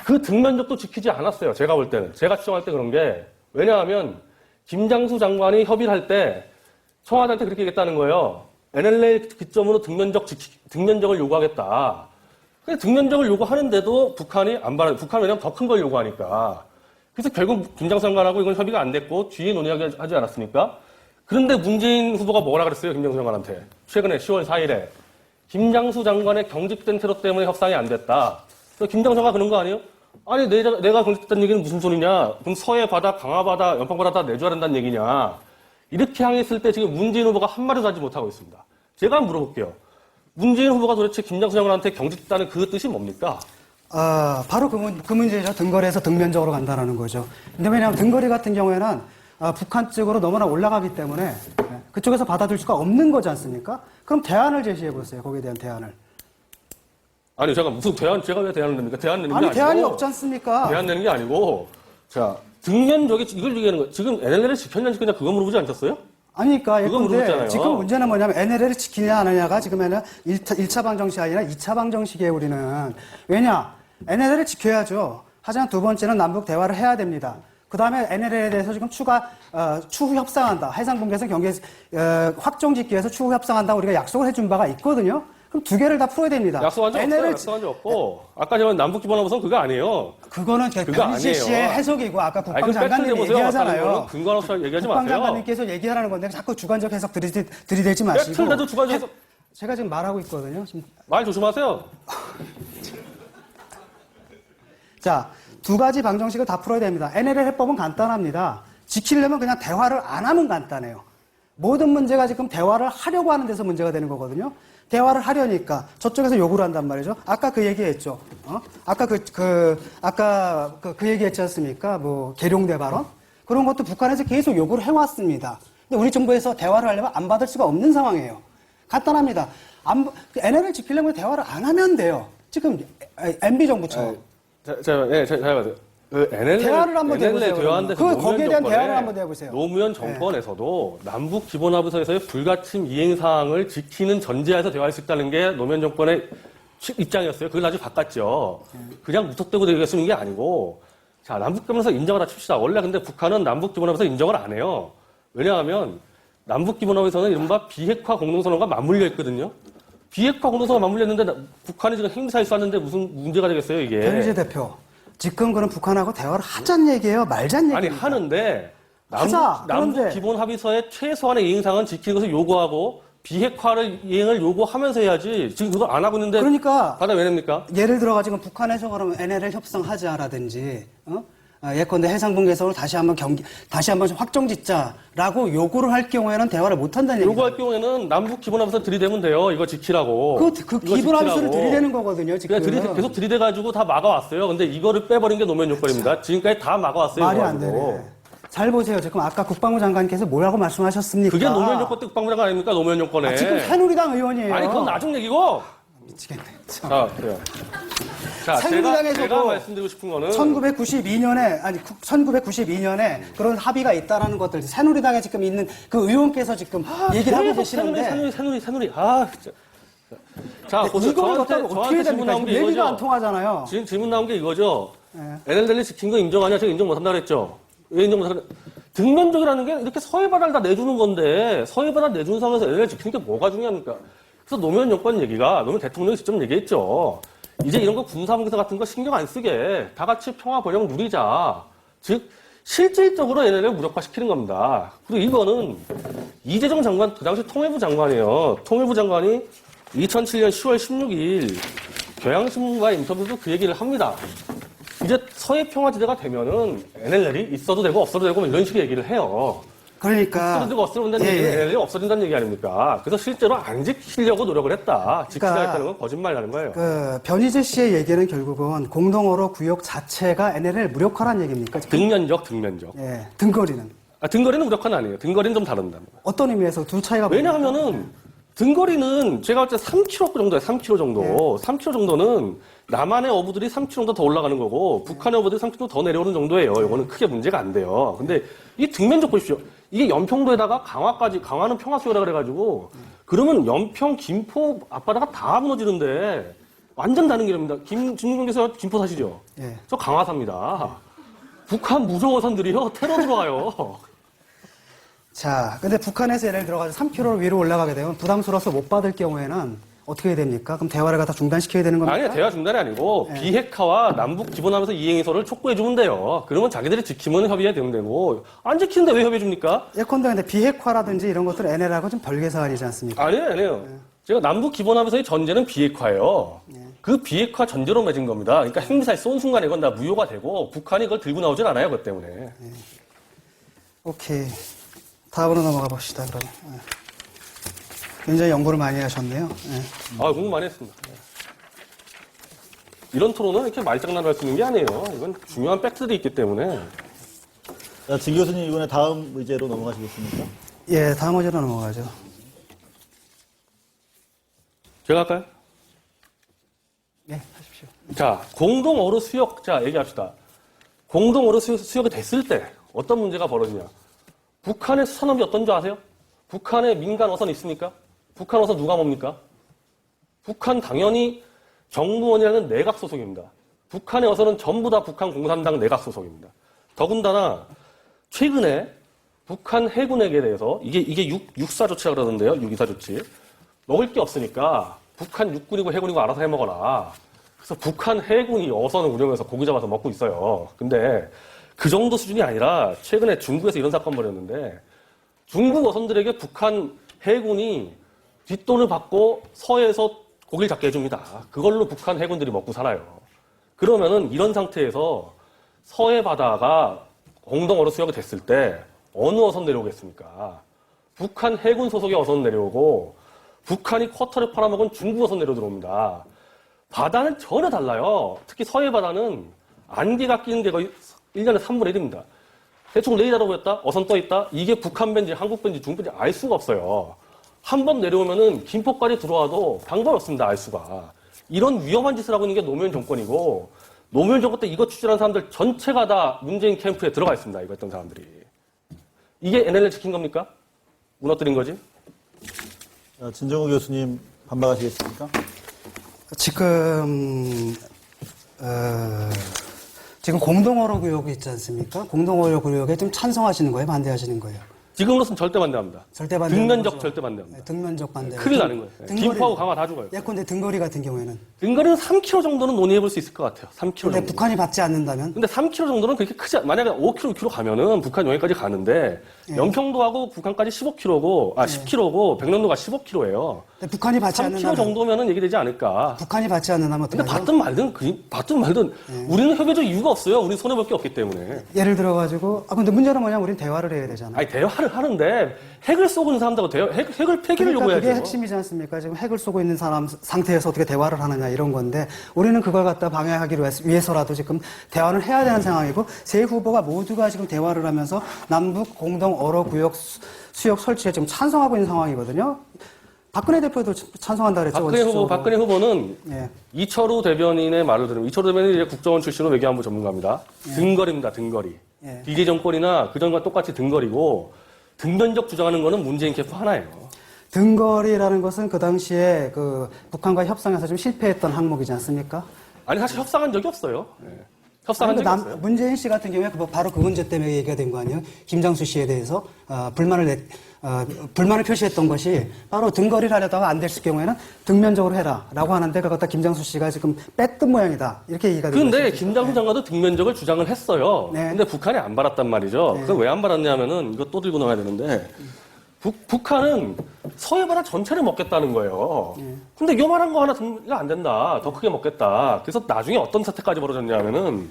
C: 그 등면적도 지키지 않았어요. 제가 볼 때는. 제가 추정할 때 그런 게 왜냐하면 김장수 장관이 협의를 할 때 청와대한테 그렇게 얘기했다는 거예요. NLL 기점으로 등면적을 요구하겠다. 근데 등면적을 요구하는데도 북한이 안 받아요. 북한은 왜냐면 더 큰 걸 요구하니까. 그래서 결국 김장수 장관하고 이건 협의가 안 됐고 뒤에 논의하지 않았습니까? 그런데 문재인 후보가 뭐라 그랬어요? 김장수 장관한테. 최근에 10월 4일에. 김장수 장관의 경직된 테러 때문에 협상이 안 됐다. 그래서 김장수 장관 그런 거 아니에요? 아니 내가 경직됐다는 얘기는 무슨 소리냐. 그럼 서해 바다, 강화 바다, 연평 바다 다 내줘야 된다는 얘기냐. 이렇게 항의했을 때 지금 문재인 후보가 한마디도 하지 못하고 있습니다. 제가 한번 물어볼게요. 문재인 후보가 도대체 김장수 장관한테 경직됐다는 그 뜻이 뭡니까?
B: 바로 그 문제죠. 등거리에서 등면적으로 간다는 거죠. 근데 왜냐하면 등거리 같은 경우에는 북한 쪽으로 너무나 올라가기 때문에 그쪽에서 받아들일 수가 없는 거지 않습니까? 그럼 대안을 제시해 보세요. 거기에 대한 대안을.
C: 아니, 제가 무슨 대안, 제가 왜 대안을 냅니까? 대안 내는 게 아니고.
B: 대안이 없지 않습니까?
C: 대안 내는 게 아니고, 자, 등면적이 이걸 얘기하는 거예요. 지금 NLL을 지켰냐 안 지켰냐 그거 물어보지 않으셨어요?
B: 아니니까.
C: 그거 물어봤잖아요.
B: 지금 문제는 뭐냐면 NLL을 지키냐 안 하냐가 지금에는 1차 방정식이 아니라 2차 방정식이에요, 우리는. 왜냐? NLL을 지켜야죠. 하지만 두 번째는 남북 대화를 해야 됩니다. 그 다음에 NLL에 대해서 지금 추후 협상한다. 해상분계선 경계, 확정 짓기 위해서 추후 협상한다. 우리가 약속을 해준 바가 있거든요. 그럼 두 개를 다 풀어야 됩니다.
C: 약속한 적 없어요. 약속한 적 없고. 아까 제가 남북기본하고선 그거 아니에요.
B: 그거는 변희재 씨의 해석이고 아까 국방장관님이
C: 팩트
B: 얘기하잖아요.
C: 근거 없이 얘기하지 마세요.
B: 국방장관님께서 얘기하라는 건데 자꾸 주관적 해석 들이대지 마시고.
C: 팩트라도 주관적 해석.
B: 제가 지금 말하고 있거든요. 지금.
C: 말 조심하세요.
B: 자, 두 가지 방정식을 다 풀어야 됩니다. NLL 해법은 간단합니다. 지키려면 그냥 대화를 안 하면 간단해요. 모든 문제가 지금 대화를 하려고 하는 데서 문제가 되는 거거든요. 대화를 하려니까 저쪽에서 요구를 한단 말이죠. 아까 그 얘기했죠. 아까 그 얘기했지 않습니까? 뭐 계룡대 발언 그런 것도 북한에서 계속 요구를 해왔습니다. 근데 우리 정부에서 대화를 하려면 안 받을 수가 없는 상황이에요. 간단합니다. NLL 지키려면 대화를 안 하면 돼요. 지금 MB 정부처럼.
C: 잘 봐요. 그 NLL,
B: 대화를 한번
C: NLL
B: 해보세요.
C: 대화한 데서
B: 그 거기에 대한
C: 노무현
B: 대화를
C: 정권에
B: 한번 해보세요.
C: 노무현 정권에서도 남북 기본합의서에서의 불가침 이행 사항을 지키는 전제하에서 대화할 수 있다는 게 노무현 정권의 입장이었어요. 그걸 아주 바꿨죠. 그냥 무턱대고 되겠으면 게 아니고, 자, 남북 기본합의서 인정을 다 칩시다. 원래 근데 북한은 남북 기본합의서 인정을 안 해요. 왜냐하면 남북 기본합의서는 이른바 비핵화 공동선언과 맞물려 있거든요. 비핵화 공동선언과 맞물려 있는데 북한이 지금 핵미사일 쐈는데 무슨 문제가 되겠어요, 이게?
B: 변희재 대표. 지금 그럼 북한하고 대화를 하자는 얘기예요? 말자는 얘기예요?
C: 아니 하는데
B: 하자.
C: 남북
B: 그런데
C: 기본 합의서의 최소한의 이행상은 지키는 것을 요구하고 비핵화를 이행을 요구하면서 해야지 지금 그거 안 하고 있는데
B: 그러니까
C: 받아 왜 냅니까?
B: 예를 들어 가지고 북한에서 그러면 NLL 협상하자라든지 예컨대 해상분 개성을 다시 한번 확정짓자라고 요구를 할 경우에는 대화를 못 한다는 얘기죠.
C: 요구할 경우에는 남북 기본 합의서 들이대면 돼요. 이거 지키라고.
B: 그 기본 합의서를 들이대는 거거든요, 지금.
C: 그러니까 계속 들이대가지고 다 막아왔어요. 근데 이거를 빼버린 게 노무현 정권입니다. 지금까지 다 막아왔어요.
B: 말이
C: 이거
B: 안
C: 가지고.
B: 되네. 잘 보세요. 지금 아까 국방부 장관께서 뭐라고 말씀하셨습니까?
C: 그게 노무현 정권 때 국방부장 아닙니까? 노무현 정권에.
B: 지금 새누리당 의원이에요.
C: 아니 그건 나중 얘기고.
B: 미치겠네.
C: 자, 그래요. 자, 제가 말씀드리고 싶은 거는
B: 1992년에 그런 합의가 있다라는 것들 새누리당에 지금 있는 그 의원께서 지금 얘기를 하고 계시는데
C: 새누리. 아, 진짜. 자,
B: 이걸 어떻게 해야 됩니까? 지금 얘기가 안 통하잖아요.
C: 지금 질문 나온 게 이거죠.
B: 네.
C: NLL 지킨 거 인정하냐? 제가 인정 못한다 그랬죠. 왜 인정 못하냐? 등면적이라는 게 이렇게 서해바다를 다 내주는 건데 서해바다 내주는 상황에서 NLL 지키는 게 뭐가 중요합니까? 그래서 노무현 정권 얘기가 노무현 대통령이 직접 얘기했죠. 이제 이런 거 군사분계서 같은 거 신경 안 쓰게 다 같이 평화 번영 누리자. 즉 실질적으로 NLL을 무력화시키는 겁니다. 그리고 이거는 이재정 장관 그 당시 통일부 장관이에요. 통일부 장관이 2007년 10월 16일 경향신문과의 인터뷰도 그 얘기를 합니다. 이제 서해평화지대가 되면은 NLL이 있어도 되고 없어도 되고 이런 식의 얘기를 해요.
B: 그러니까
C: 있어도 되고 없어도 된다는 얘기는 NLL이 없어진다는 얘기 아닙니까? 그래서 실제로 안 지키려고 노력을 했다. 지키자 했다는 건 거짓말이라는 거예요.
B: 그 변희재 씨의 얘기는 결국은 공동어로 구역 자체가 NLL 무력화란 얘기입니까? 지금?
C: 등면적.
B: 예, 등거리는.
C: 등거리는 무력화는 아니에요. 등거리는 좀 다릅니다.
B: 어떤 의미에서 두 차이가
C: 왜냐하면은 등거리는 제가 볼 때 3km 정도예요. 3km 정도.
B: 네.
C: 3km 정도는 남한의 어부들이 3km 정도 더 올라가는 거고 북한의 어부들이 3km 더 내려오는 정도예요. 이거는 크게 문제가 안 돼요. 근데 이 등면적 보십시오. 이게 연평도에다가 강화는 평화수요라 그래가지고 그러면 연평, 김포 앞바다가 다 무너지는데 완전 다른 길입니다. 김준경께서 김포 사시죠?
B: 예.
C: 저 강화사입니다. 북한 무조어선들이요 테러 들어와요.
B: 자, 근데 북한에서 예를 들어가서 3km 위로 올라가게 되면 부담스러워서 못 받을 경우에는 어떻게 해야 됩니까? 그럼 대화를 갖다 중단시켜야 되는 겁니까?
C: 아니요, 대화 중단이 아니고
B: 네.
C: 비핵화와 남북 기본하면서 이행해서를 촉구해주면 돼요. 그러면 자기들이 지키면 협의해야 되면 되고 안 지키는데 왜 협의해줍니까?
B: 예컨대 근데 비핵화라든지 이런 것들은 NLL하고 좀 별개 사안이지 않습니까?
C: 아니에요. 제가 남북 기본하면서의 전제는 비핵화예요. 그 비핵화 전제로 맺은 겁니다. 그러니까 핵미사일 쏜 순간에 이건 다 무효가 되고 북한이 그걸 들고 나오진 않아요. 그것 때문에.
B: 오케이. 다음으로 넘어가 봅시다, 그러면. 굉장히 연구를 많이 하셨네요.
C: 공부 많이 했습니다. 이런 토론은 이렇게 말장난을 할 수 있는 게 아니에요. 이건 중요한 팩트들이 있기 때문에.
A: 자, 진 교수님 이번에 다음 의제로 넘어가시겠습니까?
B: 예, 다음 의제로 넘어가죠.
C: 제가 할까요?
B: 네, 하십시오.
C: 자, 공동어로 수역, 자, 얘기합시다. 공동어로 수역이 됐을 때 어떤 문제가 벌어지냐. 북한의 수산업이 어떤 줄 아세요? 북한에 민간 어선 있습니까? 북한 어선 누가 뭡니까? 북한 당연히 정부원이라는 내각 소속입니다. 북한의 어선은 전부 다 북한 공산당 내각 소속입니다. 더군다나 최근에 북한 해군에게 대해서 이게 육사 조치라 그러는데요. 육이사 조치. 먹을 게 없으니까 북한 육군이고 해군이고 알아서 해먹어라. 그래서 북한 해군이 어선을 운영해서 고기 잡아서 먹고 있어요. 근데 그 정도 수준이 아니라 최근에 중국에서 이런 사건 벌였는데 중국 어선들에게 북한 해군이 뒷돈을 받고 서해에서 고기를 잡게 해줍니다. 그걸로 북한 해군들이 먹고 살아요. 그러면은 이런 상태에서 서해 바다가 공동 어로 수역이 됐을 때 어느 어선 내려오겠습니까? 북한 해군 소속의 어선 내려오고 북한이 쿼터를 팔아먹은 중국 어선 내려 들어옵니다. 바다는 전혀 달라요. 특히 서해 바다는 안개가 끼는 게 거의 1년에 3분의 1입니다. 대충 레이더로 보였다? 어선 떠 있다? 이게 북한 배인지 한국 배인지 중국 배인지 알 수가 없어요. 한 번 내려오면은 김포까지 들어와도 방법이 없습니다. 알 수가. 이런 위험한 짓을 하고 있는 게 노무현 정권이고 노무현 정권 때 이거 추진한 사람들 전체가 다 문재인 캠프에 들어가 있습니다. 이거 했던 사람들이. 이게 NLL 지킨 겁니까? 무너뜨린 거지?
A: 자, 진정우 교수님 반박하시겠습니까?
B: 지금 공동어로 구역이 있지 않습니까? 공동어로 구역에 좀 찬성하시는 거예요? 반대하시는 거예요?
C: 지금으로서는 절대 반대합니다.
B: 절대 반대.
C: 등면적 절대 반대합니다.
B: 등면적 반대.
C: 큰일 나는 거예요. 김포하고 강화 다 죽어요.
B: 예컨대 등거리 같은 경우에는.
C: 등거리는 3km 정도는 논의해볼 수 있을 것 같아요. 3km
B: 근데
C: 정도.
B: 북한이 받지 않는다면?
C: 근데 3km 정도는 그렇게 크지 만약에 5km, 6km 가면은 북한 여기까지 가는데 영평도하고 북한까지 15km고 10km고 백령도가 15km예요.
B: 근데 북한이 받지
C: 3km
B: 않는다면?
C: 정도면은 얘기되지 않을까.
B: 북한이 받지 않는다면
C: 근데
B: 어떡하죠?
C: 받든 말든 우리는 협의적 이유가 없어요. 우리는 손해볼 게 없기 때문에.
B: 예를 들어가지고 근데 문제는 뭐냐면 우리는 대화를 해야 되잖아요.
C: 아니 대화를 하는데 핵을 쏘고 있는 사람들하고 핵을 폐기를
B: 그러니까
C: 요구해야죠.
B: 그게 핵심이지 않습니까? 지금 핵을 쏘고 있는 사람 상태에서 어떻게 대화를 하느냐 이런 건데 우리는 그걸 갖다 방해하기 위해서라도 지금 대화를 해야 되는 상황이고 세 후보가 모두가 지금 대화를 하면서 남북 공동 어로 구역 수역 설치에 지금 찬성하고 있는 상황이거든요. 박근혜 대표도 찬성한다 그랬죠.
C: 박근혜 후보는
B: 예.
C: 이철우 대변인의 말을 들으면 이철우 대변인이 이제 국정원 출신으로 외교안보 전문가입니다. 등거리입니다. 등거리.
B: 예.
C: 비제 정권이나 그전과 똑같이 등거리고 등변적 주장하는 거는 문재인 캠프 하나예요.
B: 등거리라는 것은 그 당시에 그 북한과 협상에서 좀 실패했던 항목이지 않습니까?
C: 아니 사실 협상한 적이 없어요. 협상한 적이 없어요.
B: 문재인 씨 같은 경우에 바로 그 문제 때문에 얘기가 된 거 아니에요? 김장수 씨에 대해서 불만을 표시했던 것이 바로 등거리를 하려다가 안 됐을 경우에는 등면적으로 해라라고 하는데 그걸 갖다 김장수 씨가 지금 뺐던 모양이다 이렇게 얘기가 되고
C: 근데 김장수 장관도 등면적을 주장을 했어요.
B: 네.
C: 근데 북한이 안 받았단 말이죠.
B: 네.
C: 그건 왜 안 받았냐면은 이거 또 들고 나와야 되는데 북한은 서해바다 전체를 먹겠다는 거예요. 근데 요만한 거 하나 등가 안 된다. 더 크게 먹겠다. 그래서 나중에 어떤 사태까지 벌어졌냐면은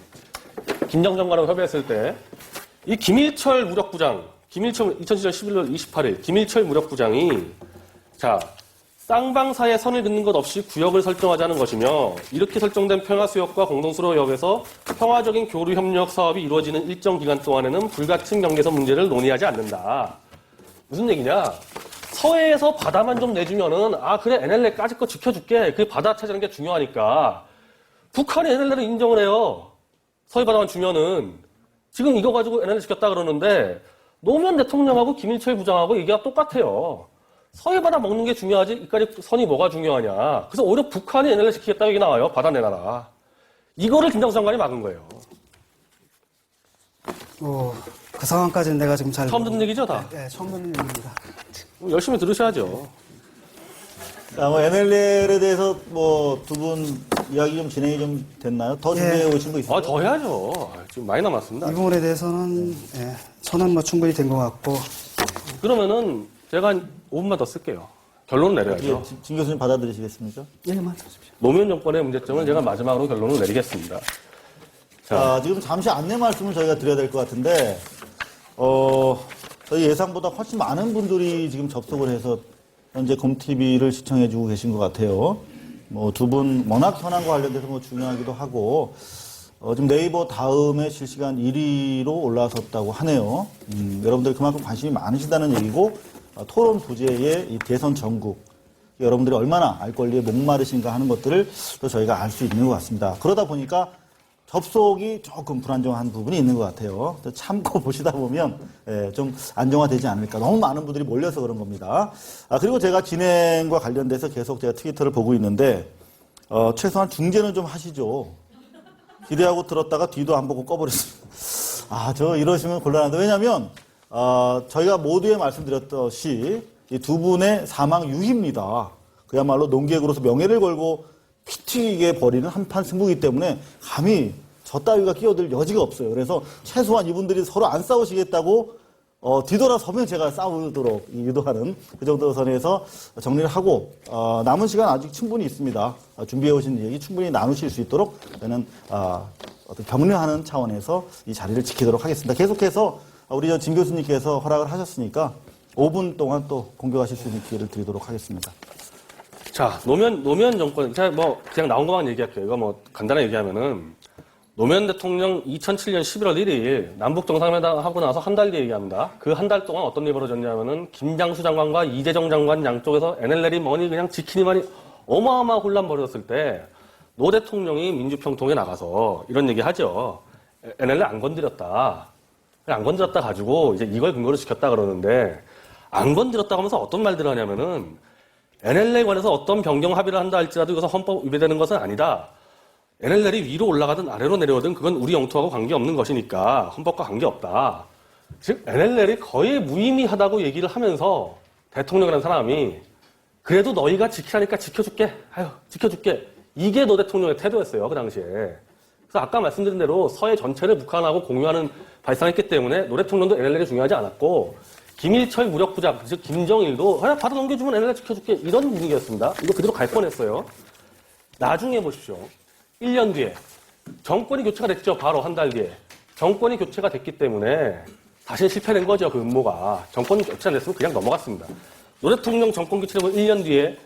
C: 김장수 장관하고 협의했을 때 이 김일철 무력부장 2017년 11월 28일 김일철 무력부장이 자 쌍방사의 선을 긋는 것 없이 구역을 설정하자는 것이며 이렇게 설정된 평화수역과 공동수로역에서 평화적인 교류 협력 사업이 이루어지는 일정 기간 동안에는 불가침 경계선 문제를 논의하지 않는다. 무슨 얘기냐? 서해에서 바다만 좀 내주면은 그래 NLL 까짓 거 지켜줄게. 그 바다 찾아는 게 중요하니까 북한이 NLL을 인정을 해요. 서해 바다만 주면은 지금 이거 가지고 NLL 지켰다 그러는데 노무현 대통령하고 김일철 부장하고 얘기가 똑같아요. 서해 바다 먹는 게 중요하지 이까지 선이 뭐가 중요하냐. 그래서 오히려 북한이 NLL 지키겠다고 얘기 나와요. 바다 내놔라. 이거를 김장수 장관이 막은 거예요.
B: 그 상황까지는 내가 지금 잘
C: 처음 듣는 얘기죠, 다?
B: 네, 처음 듣는 얘기입니다.
C: 열심히 들으셔야죠.
A: 자, NLL에 대해서 두 분 이야기 좀 진행이 좀 됐나요? 더 준비해 오신 거 있어요?
C: 더 해야죠. 지금 많이 남았습니다.
B: 이 부분에 대해서는 저는 충분히 된 것 같고
C: 그러면은 제가 한 5분만 더 쓸게요. 결론을 내려야죠.
A: 진 교수님 받아들이시겠습니까?
B: 예, 맞습니다.
C: 노무현 정권의 문제점을 제가 마지막으로 결론을 내리겠습니다.
A: 자, 지금 잠시 안내 말씀을 저희가 드려야 될 것 같은데, 저희 예상보다 훨씬 많은 분들이 지금 접속을 해서 현재 곰TV를 시청해주고 계신 것 같아요. 두 분 워낙 현안과 관련돼서 중요하기도 하고, 지금 네이버 다음에 실시간 1위로 올라섰다고 하네요. 여러분들 그만큼 관심이 많으시다는 얘기고, 토론 부재의 이 대선 전국, 여러분들이 얼마나 알 권리에 목마르신가 하는 것들을 또 저희가 알 수 있는 것 같습니다. 그러다 보니까 접속이 조금 불안정한 부분이 있는 것 같아요. 참고 보시다 보면 좀 안정화되지 않을까. 너무 많은 분들이 몰려서 그런 겁니다. 그리고 제가 진행과 관련돼서 계속 제가 트위터를 보고 있는데 최소한 중재는 좀 하시죠. 기대하고 들었다가 뒤도 안 보고 꺼버렸습니다. 저 이러시면 곤란한데. 왜냐하면 저희가 모두에 말씀드렸듯이 이 두 분의 사망 유희입니다. 그야말로 농객으로서 명예를 걸고 피 튀기게 벌이는 한판 승부이기 때문에 감히 저 따위가 끼어들 여지가 없어요. 그래서 최소한 이분들이 서로 안 싸우시겠다고 뒤돌아서면 제가 싸우도록 유도하는 그 정도 선에서 정리를 하고 남은 시간 아직 충분히 있습니다. 준비해 오신 얘기 충분히 나누실 수 있도록 저는 어떤 격려하는 차원에서 이 자리를 지키도록 하겠습니다. 계속해서 우리 진 교수님께서 허락을 하셨으니까 5분 동안 또 공격하실 수 있는 기회를 드리도록 하겠습니다.
C: 자, 노무현 정권, 제가 뭐, 그냥 나온 것만 얘기할게요. 이거 뭐, 간단하게 얘기하면은, 노무현 대통령 2007년 11월 1일 남북 정상회담 하고 나서 한 달 뒤에 얘기합니다. 그 한 달 동안 어떤 일이 벌어졌냐면은, 김장수 장관과 이재정 장관 양쪽에서 NLL이 뭐니 그냥 지키니만이 어마어마한 혼란 벌어졌을 때, 노 대통령이 민주평통에 나가서 이런 얘기 하죠. NLL 안 건드렸다. 안 건드렸다 가지고 이제 이걸 근거로 지켰다 그러는데, 안 건드렸다고 하면서 어떤 말들을 하냐면은, NLL에 관해서 어떤 변경 합의를 한다 할지라도 이것은 헌법 위배되는 것은 아니다. NLL이 위로 올라가든 아래로 내려오든 그건 우리 영토하고 관계없는 것이니까 헌법과 관계없다. 즉 NLL이 거의 무의미하다고 얘기를 하면서 대통령이라는 사람이 그래도 너희가 지키라니까 지켜줄게. 아유 지켜줄게. 이게 노 대통령의 태도였어요. 그 당시에. 그래서 아까 말씀드린 대로 서해 전체를 북한하고 공유하는 발상했기 때문에 노 대통령도 NLL이 중요하지 않았고 김일철 무력부장, 즉 김정일도 그냥 받아 넘겨주면 NLL 지켜줄게 이런 분위기였습니다. 이거 그대로 갈 뻔했어요. 나중에 보십시오. 1년 뒤에 정권이 교체가 됐죠. 바로 한 달 뒤에. 정권이 교체가 됐기 때문에 다시 실패된 거죠. 그 음모가. 정권이 교체가 됐으면 그냥 넘어갔습니다. 노 대통령 정권 교체되고 1년 뒤에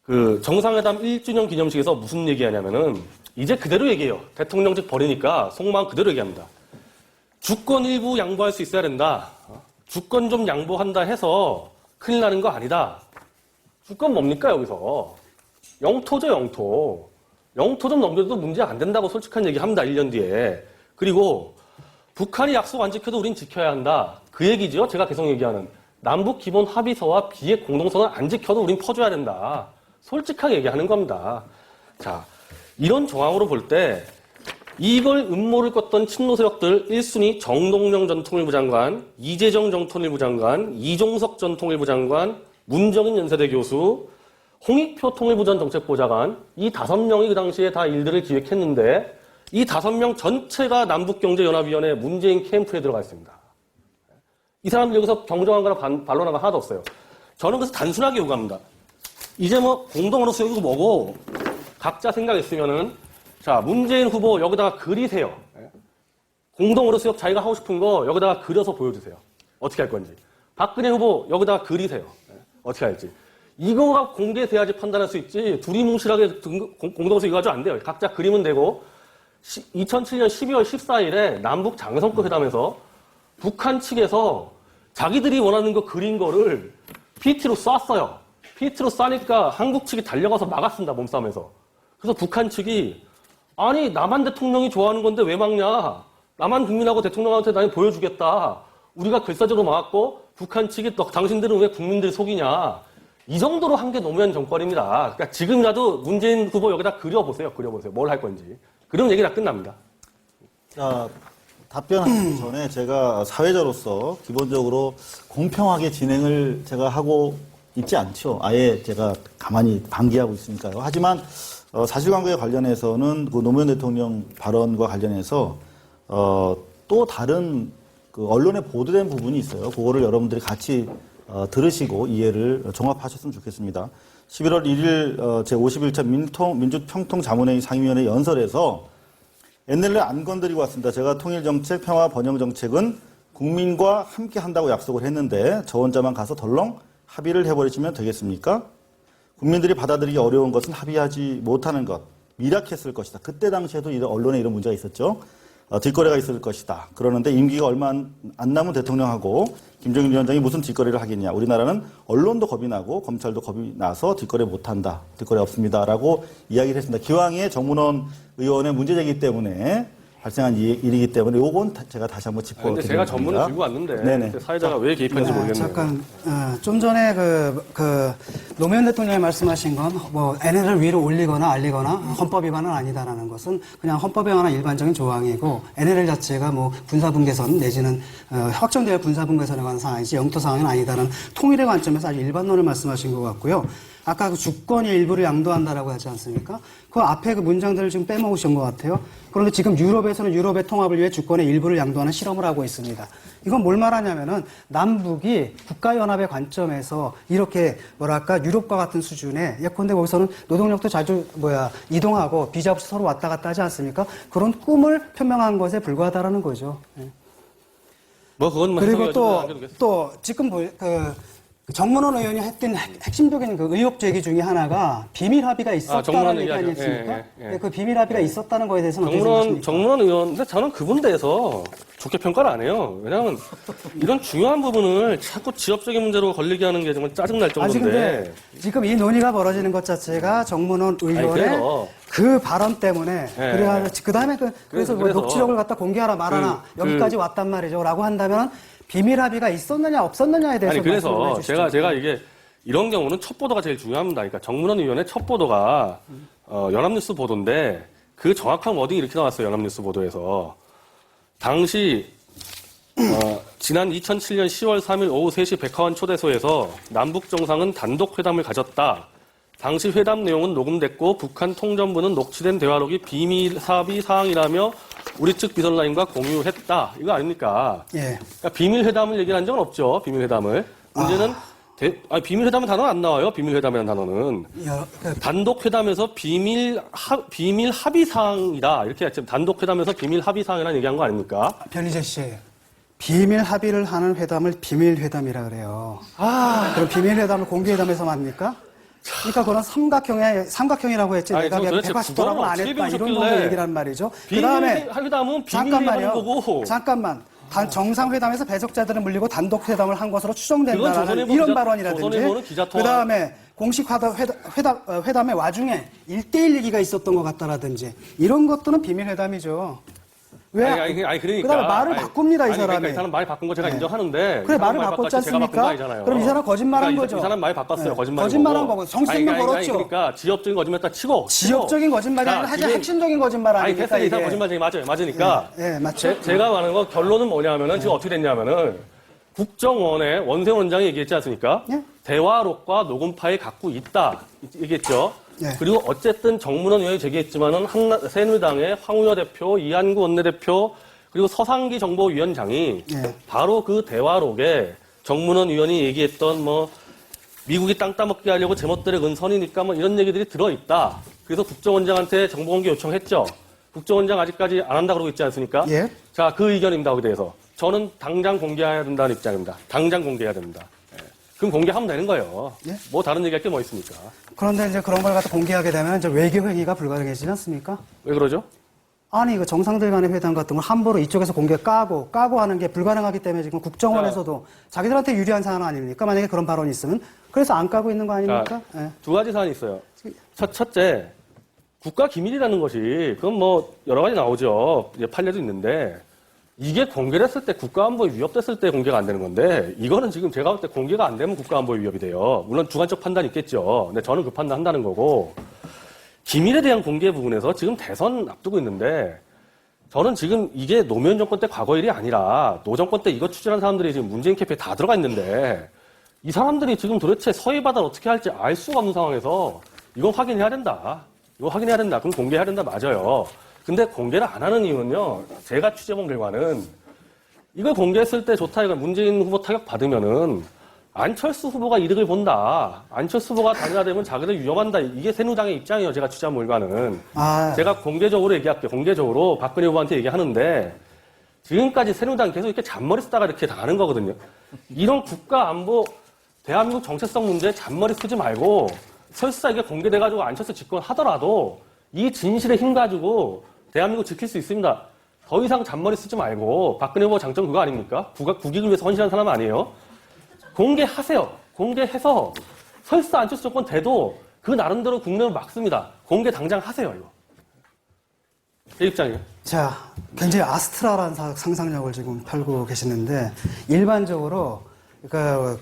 C: 그 정상회담 1주년 기념식에서 무슨 얘기하냐면은 이제 그대로 얘기해요. 대통령직 버리니까 속마음 그대로 얘기합니다. 주권 일부 양보할 수 있어야 된다. 주권 좀 양보한다 해서 큰일 나는 거 아니다. 주권 뭡니까 여기서. 영토죠 영토. 영토 좀 넘겨도 문제 안 된다고 솔직한 얘기합니다. 1년 뒤에. 그리고 북한이 약속 안 지켜도 우린 지켜야 한다. 그 얘기죠. 제가 계속 얘기하는. 남북 기본 합의서와 비핵 공동선을 안 지켜도 우린 퍼줘야 된다. 솔직하게 얘기하는 겁니다. 자, 이런 정황으로 볼 때 이걸 음모를 꿨던 친노 세력들 1순위 정동영 전 통일부 장관, 이재정 전 통일부 장관, 이종석 전 통일부 장관, 문정인 연세대 교수, 홍익표 통일부 전 정책보좌관 이 5명이 그 당시에 다 일들을 기획했는데 이 5명 전체가 남북경제연합위원회 문재인 캠프에 들어가 있습니다. 이 사람들 여기서 경정한 거나 반론한 거 하나도 없어요. 저는 그래서 단순하게 요구합니다. 이제 뭐 공동으로 쓰고 뭐고 각자 생각 있으면은 자 문재인 후보 여기다가 그리세요. 공동으로 수역 자기가 하고 싶은 거 여기다가 그려서 보여주세요. 어떻게 할 건지. 박근혜 후보 여기다가 그리세요. 어떻게 할지. 이거가 공개돼야지 판단할 수 있지 둘이 뭉실하게 공동으로 이거 가지고 안 돼요. 각자 그리면 되고 2007년 12월 14일에 남북 장성급 회담에서 북한 측에서 자기들이 원하는 거 그린 거를 PT로 쐈어요. PT로 쏴니까 한국 측이 달려가서 막았습니다. 몸싸움에서. 그래서 북한 측이 아니 남한 대통령이 좋아하는 건데 왜 막냐. 남한 국민하고 대통령한테 나는 보여주겠다. 우리가 글사적으로 막았고 북한 측이 또 당신들은 왜 국민들 속이냐. 이 정도로 한 게 노무현 정권입니다. 그러니까 지금이라도 문재인 후보 여기다 그려보세요. 그려보세요. 뭘 할 건지. 그러면 얘기 다 끝납니다.
A: 자, 답변하기 전에 제가 사회자로서 기본적으로 공평하게 진행을 제가 하고 있지 않죠. 아예 제가 가만히 방기하고 있으니까요. 하지만 사실관계에 관련해서는 그 노무현 대통령 발언과 관련해서 또 다른 그 언론에 보도된 부분이 있어요. 그거를 여러분들이 같이 들으시고 이해를 종합하셨으면 좋겠습니다. 11월 1일 제51차 민주평통자문회의 상임위원회 연설에서 NLL 안 건드리고 왔습니다. 제가 통일정책, 평화 번영정책은 국민과 함께 한다고 약속을 했는데 저 혼자만 가서 덜렁 합의를 해버리시면 되겠습니까? 국민들이 받아들이기 어려운 것은 합의하지 못하는 것, 미락했을 것이다. 그때 당시에도 언론에 이런 문제가 있었죠. 뒷거래가 있을 것이다. 그러는데 임기가 얼마 안 남은 대통령하고 김정일 위원장이 무슨 뒷거래를 하겠냐. 우리나라는 언론도 겁이 나고 검찰도 겁이 나서 뒷거래 못한다. 뒷거래 없습니다. 라고 이야기를 했습니다. 기왕에 정문원 의원의 문제제기 때문에 발생한 일이기 때문에 요건 제가 다시 한번 짚어드립니다.
C: 근데 제가 전문을 들고 왔는데
A: 네네.
C: 사회자가 왜 개입했는지 모르겠네요.
B: 잠깐 좀 전에 그 노무현 대통령이 말씀하신 건 뭐 NLL을 위로 올리거나 알리거나 헌법 위반은 아니다라는 것은 그냥 헌법에 관한 일반적인 조항이고 NLL 자체가 뭐 군사분계선 내지는 확정되어 군사분계선에 관한 사항이지 영토 상황은 아니다라는 통일의 관점에서 아주 일반론을 말씀하신 것 같고요. 아까 그 주권의 일부를 양도한다라고 하지 않습니까? 그 앞에 그 문장들을 지금 빼먹으신 것 같아요. 그런데 지금 유럽에서는 유럽의 통합을 위해 주권의 일부를 양도하는 실험을 하고 있습니다. 이건 뭘 말하냐면은 남북이 국가연합의 관점에서 이렇게 뭐랄까 유럽과 같은 수준의 예컨대 거기서는 노동력도 자주 이동하고 비자 없이 서로 왔다 갔다 하지 않습니까? 그런 꿈을 표명한 것에 불과하다라는 거죠. 예.
C: 뭐 그건
B: 그리고 또 지금 정문원 의원이 했던 핵심적인 그 의혹 제기 중에 하나가 비밀 합의가 있었다는 얘기 아니었습니까?
C: 예.
B: 그 비밀 합의가 있었다는 거에 대해서는 어떻게 생각하십니까?
C: 정문원 의원, 근데 저는 그분에 대해서 좋게 평가를 안 해요. 왜냐하면 이런 중요한 부분을 자꾸 지역적인 문제로 걸리게 하는 게 정말 짜증날 정도인데.
B: 근데 지금 이 논의가 벌어지는 것 자체가 정문원 의원의 그 발언 때문에 그래야 그다음에 그래서 녹취록을 갖다 공개하라 말하나 여기까지 왔단 말이죠라고 한다면 비밀 합의가 있었느냐 없었느냐에 대해서
C: 아니 그래서 제가 이게 이런 경우는 첫 보도가 제일 중요합니다. 그러니까 정문원 의원의 첫 보도가 연합뉴스 보도인데 그 정확한 워딩이 이렇게 나왔어요. 연합뉴스 보도에서 당시 지난 2007년 10월 3일 오후 3시 백화원 초대소에서 남북 정상은 단독 회담을 가졌다. 당시 회담 내용은 녹음됐고 북한 통전부는 녹취된 대화록이 비밀 합의 사항이라며 우리 측 비선라인과 공유했다. 이거 아닙니까?
B: 예.
C: 그러니까 비밀 회담을 얘기한 적은 없죠. 비밀 회담을. 문제는 비밀 회담은 단어는 안 나와요. 비밀 회담이라는 단어는 단독 회담에서 비밀 합의 사항이다. 이렇게 지금 단독 회담에서 비밀 합의 사항이라는 얘기한 거 아닙니까?
B: 변희재 씨. 비밀 합의를 하는 회담을 비밀 회담이라 그래요. 그럼 비밀 회담을 공개 회담에서 합니까? 그러니까 그런 삼각형이라고 했지. 내가 180도라고 안 했다. 이런 정도 얘기란 말이죠.
C: 그다음에 회담은 비밀이 하는 거고.
B: 잠깐만. 정상회담에서 배석자들을 물리고 단독회담을 한 것으로 추정된다라는 이런 발언이라든지 그다음에 공식 회담의 와중에 1대1 얘기가 있었던 것 같다라든지 이런 것들은 비밀회담이죠. 왜?
C: 그러니까.
B: 그다음에 말을 바꿉니다, 이 사람이.
C: 그러니까 이 사람 말이 바꾼 거 제가 인정하는데.
B: 그래, 말을 바꿨지 않습니까? 그럼 이 사람 거짓말한 거죠.
C: 이 사람 말이 바꿨어요.
B: 거짓말한 거고. 정신만 걸었죠.
C: 그러니까 지역적인 거짓말다 치고.
B: 지역적인 거짓말이 아니라 하지만 핵심적인 거짓말 아닙니까?
C: 됐어요. 이 사람 거짓말쟁이 맞으니까.
B: 예, 맞죠.
C: 제가 말하는 건 결론은 뭐냐면은 지금 어떻게 됐냐면은 국정원의 원세훈 원장이 얘기했지 않습니까?
B: 예?
C: 대화록과 녹음 파일 갖고 있다. 얘기했죠.
B: 예.
C: 그리고 어쨌든 정문원 의원이 제기했지만은 새누리당의 황우여 대표, 이한구 원내대표, 그리고 서상기 정보위원장이 바로 그 대화록에 정문원 의원이 얘기했던 미국이 땅 따먹게 하려고 제멋대로 은 선이니까 이런 얘기들이 들어있다. 그래서 국정원장한테 정보공개 요청했죠. 국정원장 아직까지 안 한다 그러고 있지 않습니까?
B: 예.
C: 자, 그 의견입니다. 거기에 대해서. 저는 당장 공개해야 된다는 입장입니다. 당장 공개해야 됩니다. 그럼 공개하면 되는 거예요.
B: 예?
C: 뭐 다른 얘기할 게 뭐 있습니까?
B: 그런데 이제 그런 걸 갖다 공개하게 되면 이제 외교 회의가 불가능해지지 않습니까?
C: 왜 그러죠?
B: 아니, 그 정상들 간의 회담 같은 걸 함부로 이쪽에서 공개 까고 하는 게 불가능하기 때문에 지금 국정원에서도 자기들한테 유리한 사안 아닙니까? 만약에 그런 발언이 있으면. 그래서 안 까고 있는 거 아닙니까?
C: 자, 두 가지 사안이 있어요. 첫째, 국가 기밀이라는 것이, 그건 여러 가지 나오죠. 이제 판례도 있는데, 이게 공개됐을 때 국가안보에 위협됐을 때 공개가 안 되는 건데, 이거는 지금 제가 볼 때 공개가 안 되면 국가안보에 위협이 돼요. 물론 주관적 판단이 있겠죠. 근데 저는 그 판단 한다는 거고, 기밀에 대한 공개 부분에서 지금 대선 앞두고 있는데, 저는 지금 이게 노무현 정권 때 과거 일이 아니라, 노 정권 때 이거 추진한 사람들이 지금 문재인 캠프에 다 들어가 있는데, 이 사람들이 지금 도대체 서해 바다를 어떻게 할지 알 수가 없는 상황에서, 이건 확인해야 된다. 이거 확인해야 된다. 그럼 공개해야 된다. 맞아요. 근데 공개를 안 하는 이유는요, 제가 취재본 결과는, 이걸 공개했을 때 좋다, 이건 문재인 후보 타격 받으면은, 안철수 후보가 이득을 본다. 안철수 후보가 단일화되면 자기들 위험한다. 이게 새누리당의 입장이에요. 제가 취재한 결과는. 제가 공개적으로 얘기할게요. 공개적으로 박근혜 후보한테 얘기하는데, 지금까지 새누리당이 계속 이렇게 잔머리 쓰다가 이렇게 당하는 거거든요. 이런 국가 안보, 대한민국 정체성 문제에 잔머리 쓰지 말고, 설사 이게 공개돼가지고 안철수 집권하더라도, 이 진실의 힘 가지고 대한민국 지킬 수 있습니다. 더 이상 잔머리 쓰지 말고, 박근혜 후보 장점 그거 아닙니까? 국익을 위해서 헌신한 사람 아니에요? 공개하세요. 공개해서 설사 안철수 정권 돼도 그 나름대로 국내를 막습니다. 공개 당장 하세요, 이거. 제 입장이에요.
B: 자, 굉장히 아스트라라는 상상력을 지금 펼고 계시는데, 일반적으로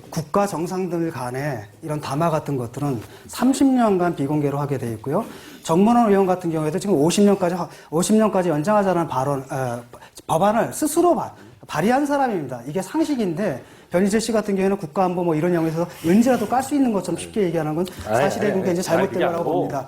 B: 국가 정상들 간의 이런 담화 같은 것들은 30년간 비공개로 하게 돼 있고요. 정문원 의원 같은 경우에도 지금 50년까지 연장하자는 법안을 스스로 발의한 사람입니다. 이게 상식인데, 변희재 씨 같은 경우에는 국가안보 뭐 이런 영역에서 은지라도 깔 수 있는 것처럼 쉽게 얘기하는 건 사실에 그게 이제 잘못된
C: 그게
B: 거라고
C: 아니고.
B: 봅니다.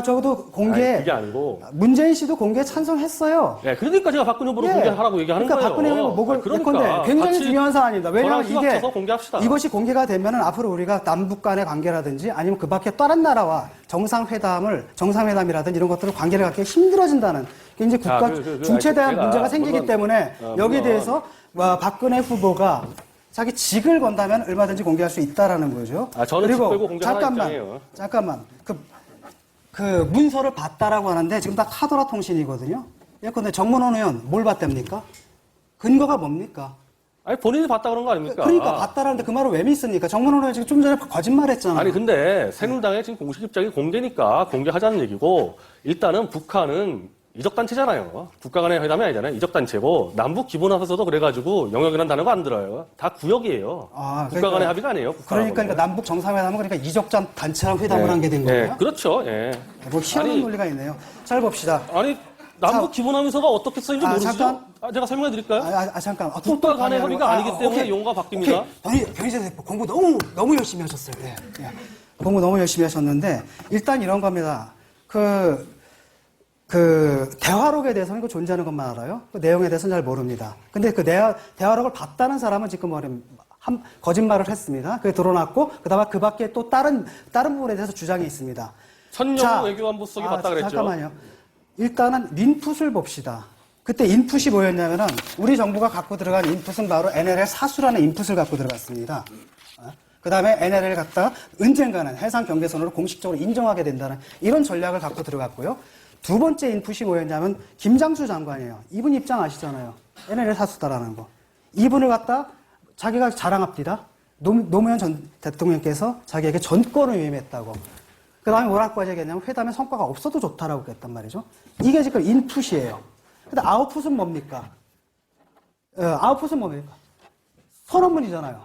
B: 적어도 공개,
C: 그게 아니고.
B: 문재인 씨도 공개에 찬성했어요.
C: 네, 그러니까 제가 박근혜 후보를 공개하라고 얘기하는
B: 그러니까
C: 거예요.
B: 박근혜 후보 목을
C: 그러니까
B: 굉장히
C: 같이
B: 중요한 사안입니다. 왜냐하면
C: 저랑
B: 이게
C: 휘합쳐서 공개합시다.
B: 이것이 공개가 되면은 앞으로 우리가 남북 간의 관계라든지 아니면 그 밖에 다른 나라와 정상회담이라든지 이런 것들을 관계를 갖기 힘들어진다는 게 이제 국가 중체에 대한
C: 제가
B: 문제가 생기기
C: 물론,
B: 때문에 여기에
C: 물론.
B: 대해서 박근혜 후보가 자기 직을 건다면 얼마든지 공개할 수 있다라는 거죠.
C: 저는 직
B: 그리고
C: 빼고 공개하는 입장이에요.
B: 잠깐만. 그 문서를 봤다라고 하는데 지금 다 카더라 통신이거든요. 예컨대 정문원 의원 뭘 봤답니까? 근거가 뭡니까?
C: 아니 본인이 봤다 그런 거 아닙니까?
B: 그러니까 봤다라는데 그 말을 왜 믿습니까? 정문원 의원 지금 좀 전에 거짓말했잖아요.
C: 아니 근데 새누리당의 지금 공식 입장이 공개니까 공개하자는 얘기고 일단은 북한은 이적단체잖아요. 국가 간의 회담이 아니잖아요. 이적단체고 남북 기본합의서도 그래가지고 영역이라는 단어가 안 들어요. 다 구역이에요. 국가 간의 합의가 아니에요.
B: 그러니까 남북 정상회담은 그러니까 이적단 단체랑 회담을 한 게 된 거예요.
C: 그렇죠. 예.
B: 뭐 희한한 논리가 있네요. 잘 봅시다.
C: 아니 남북 기본합의서가 어떻게 쓰인지 모르시죠?
B: 잠깐.
C: 제가 설명해 드릴까요?
B: 잠깐.
C: 국가 간의 합의가 아니기 때문에
B: 오케이.
C: 용어가 바뀝니다.
B: 변희재 대표 공부 너무 열심히 하셨어요. 예. 공부 너무 열심히 하셨는데 일단 이런 겁니다. 그 대화록에 대해서는 그 존재하는 것만 알아요. 그 내용에 대해서는 잘 모릅니다. 근데 그 대화록을 봤다는 사람은 지금 거짓말을 했습니다. 그게 드러났고 그다음에 그 밖에 또 다른 부분에 대해서 주장이 있습니다.
C: 천영호 외교안보수석이 봤다 그랬죠.
B: 잠깐만요. 일단은 인풋을 봅시다. 그때 인풋이 뭐였냐면은 우리 정부가 갖고 들어간 인풋은 바로 NLL 사수라는 인풋을 갖고 들어갔습니다. 그 다음에 NLL을 갖다가 언젠가는 해상 경계선으로 공식적으로 인정하게 된다는 이런 전략을 갖고 들어갔고요. 두 번째 인풋이 뭐였냐면 김장수 장관이에요. 이분 입장 아시잖아요. NLL 사수다라는 거. 이분을 갖다 자기가 자랑합니다. 노무현 전 대통령께서 자기에게 전권을 위임했다고. 그 다음에 뭐라고 하냐면 회담에 성과가 없어도 좋다라고 그랬단 말이죠. 이게 지금 인풋이에요. 근데 아웃풋은 뭡니까? 아웃풋은 뭡니까? 선언문이잖아요.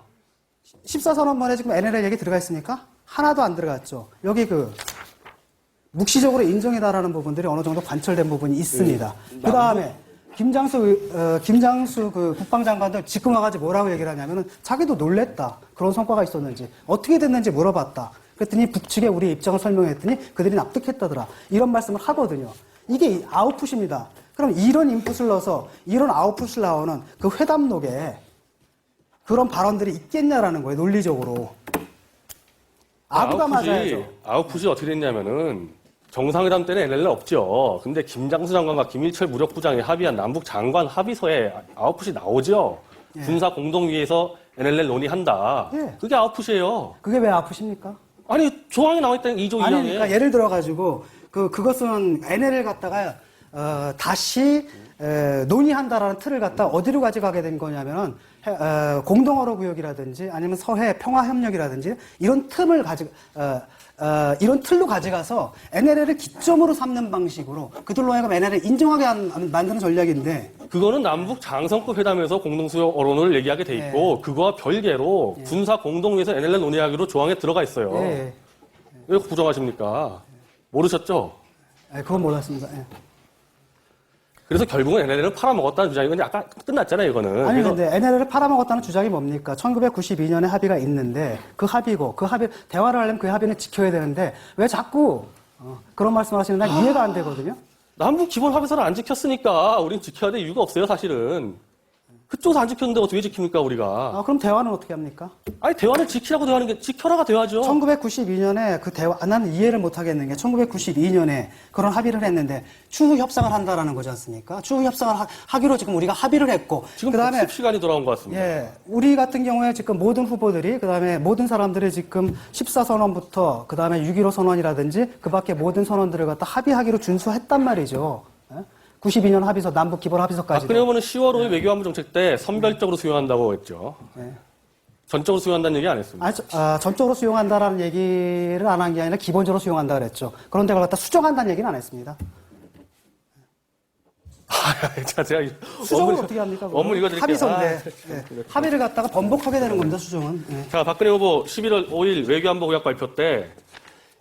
B: 14선언문에 지금 NLL 얘기 들어가 있습니까? 하나도 안 들어갔죠. 여기 묵시적으로 인정해달라는 부분들이 어느 정도 관철된 부분이 있습니다. 그 다음에 김장수 그 국방장관도 지금 와가지고 뭐라고 얘기를 하냐면은 자기도 놀랬다. 그런 성과가 있었는지 어떻게 됐는지 물어봤다. 그랬더니 북측에 우리 입장을 설명했더니 그들이 납득했다더라. 이런 말씀을 하거든요. 이게 아웃풋입니다. 그럼 이런 인풋을 넣어서 이런 아웃풋을 나오는 그 회담록에 그런 발언들이 있겠냐라는 거예요. 논리적으로. 아부가 맞아야죠.
C: 아웃풋이 어떻게 됐냐면은 정상회담 때는 NLL 없죠. 근데 김장수 장관과 김일철 무력부장이 합의한 남북 장관 합의서에 아웃풋이 나오죠.
B: 예.
C: 군사 공동위에서 NLL 논의한다.
B: 예.
C: 그게 아웃풋이에요.
B: 그게 왜 아웃풋입니까?
C: 아니 조항이 나와 있다는 2조 2항에.
B: 아니, 그러니까 예를 들어가지고 그것은 NLL 갖다가 다시 논의한다라는 틀을 갖다 어디로 가져가게 된 거냐면은 공동어로 구역이라든지 아니면 서해 평화협력이라든지 이런 이런 틀로 가져가서 NLL을 기점으로 삼는 방식으로 그들로 하여금 NLL을 인정하게 만드는 전략인데
C: 그거는 남북 장성급 회담에서 공동수요 언론을 얘기하게 돼 있고 그거와 별개로 군사 공동위에서 NLL 논의하기로 조항에 들어가 있어요. 왜 부정하십니까? 모르셨죠?
B: 그건 몰랐습니다.
C: 그래서 결국은 NLL을 팔아먹었다는 주장이 근데 아까 끝났잖아요, 이거는.
B: 아니,
C: 그래서
B: 근데 NLL을 팔아먹었다는 주장이 뭡니까? 1992년에 합의가 있는데 그 합의, 대화를 하려면 그 합의는 지켜야 되는데 왜 자꾸 그런 말씀을 하시는 난 이해가 안 되거든요?
C: 남북 기본 합의서를 안 지켰으니까 우린 지켜야 될 이유가 없어요, 사실은. 그쪽에서 안 지켰는데 어떻게 지킵니까, 우리가?
B: 그럼 대화는 어떻게 합니까?
C: 아니, 대화는 지키라고 대화하는 게, 지켜라가 대화죠.
B: 1992년에 그 대화, 나는 이해를 못 하겠는 게 1992년에 그런 합의를 했는데 추후 협상을 한다라는 거지 않습니까? 추후 협상을 하기로 지금 우리가 합의를 했고.
C: 지금
B: 그다음에
C: 복습 시간이 돌아온 것 같습니다.
B: 우리 같은 경우에 지금 모든 후보들이, 그다음에 모든 사람들이 지금 14선언부터 그다음에 6.15 선언이라든지 그 밖에 모든 선언들을 갖다 합의하기로 준수했단 말이죠. 92년 합의서, 남북 기본 합의서까지.
C: 박근혜 후보는 10월 5일 외교안보 정책 때 선별적으로 수용한다고 했죠. 전적으로 수용한다는 얘기 안 했습니다.
B: 전적으로 수용한다라는 얘기를 안 한 게 아니라 기본적으로 수용한다 그랬죠. 그런데 그걸 갖다 수정한다는 얘기는 안 했습니다.
C: 자, 제가
B: 수정을 어떻게 합니까?
C: 원문 읽어드릴게요.
B: 합의서인데 합의를 갖다가 번복하게 되는 겁니다. 수정은.
C: 자, 박근혜 후보 11월 5일 외교안보 공약 발표 때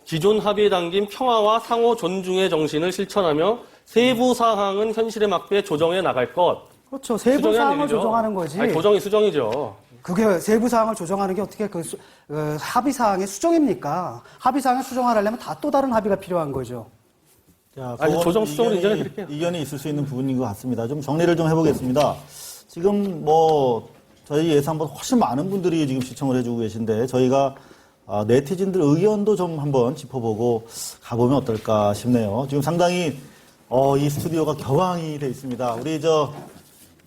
C: 기존 합의에 담긴 평화와 상호 존중의 정신을 실천하며 세부 사항은 현실에 맞게 조정해 나갈 것.
B: 그렇죠. 세부 사항을 조정하는 거지.
C: 아니, 조정이 수정이죠.
B: 그게 세부 사항을 조정하는 게 어떻게 합의 사항의 수정입니까? 합의 사항을 수정하려면 다 또 다른 합의가 필요한 거죠.
A: 자,
C: 아니,
A: 그건
C: 조정 수정으로 인정해 드릴게요.
A: 이견이 있을 수 있는 부분인 것 같습니다. 좀 정리를 좀 해보겠습니다. 지금 뭐 저희 예상보다 훨씬 많은 분들이 지금 시청을 해주고 계신데 저희가 네티즌들 의견도 좀 한번 짚어보고 가보면 어떨까 싶네요. 지금 상당히 이 스튜디오가 겨왕이 돼 있습니다. 우리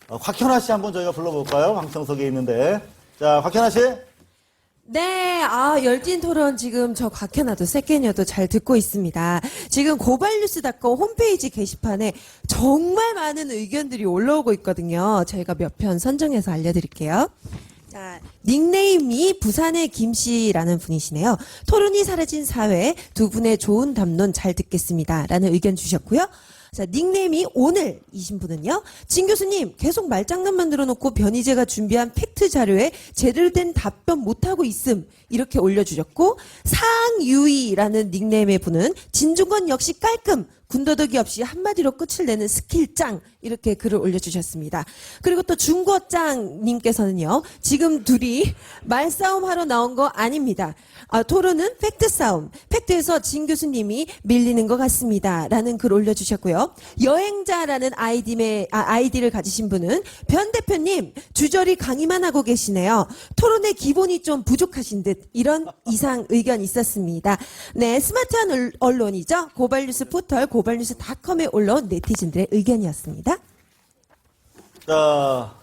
A: 곽현아 씨 한번 저희가 불러볼까요? 방청석에 있는데. 자, 곽현아 씨.
D: 네, 열띤 토론 지금 저 곽현아도 세케녀도 잘 듣고 있습니다. 지금 고발뉴스닷컴 홈페이지 게시판에 정말 많은 의견들이 올라오고 있거든요. 저희가 몇 편 선정해서 알려드릴게요. 자, 닉네임이 부산의 김씨라는 분이시네요. 토론이 사라진 사회, 두 분의 좋은 담론 잘 듣겠습니다. 라는 의견 주셨고요. 자, 닉네임이 오늘이신 분은요. 진 교수님, 계속 말장난 만들어 놓고 변희재가 준비한 팩트 자료에 제대로 된 답변 못하고 있음. 이렇게 올려주셨고, 상유이라는 닉네임의 분은 진중권 역시 깔끔. 군더더기 없이 한마디로 끝을 내는 스킬짱. 이렇게 글을 올려주셨습니다. 그리고 또 중거짱님께서는요. 지금 둘이 말싸움 하러 나온 거 아닙니다. 토론은 팩트 싸움. 팩트에서 진 교수님이 밀리는 것 같습니다. 라는 글 올려주셨고요. 여행자라는 아이디를 가지신 분은 변 대표님 주저리 강의만 하고 계시네요. 토론의 기본이 좀 부족하신 듯 이런 이상 의견 있었습니다. 네, 스마트한 언론이죠. 고발뉴스 포털 고발뉴스닷컴에 올라온 네티즌들의 의견이었습니다.
A: 자,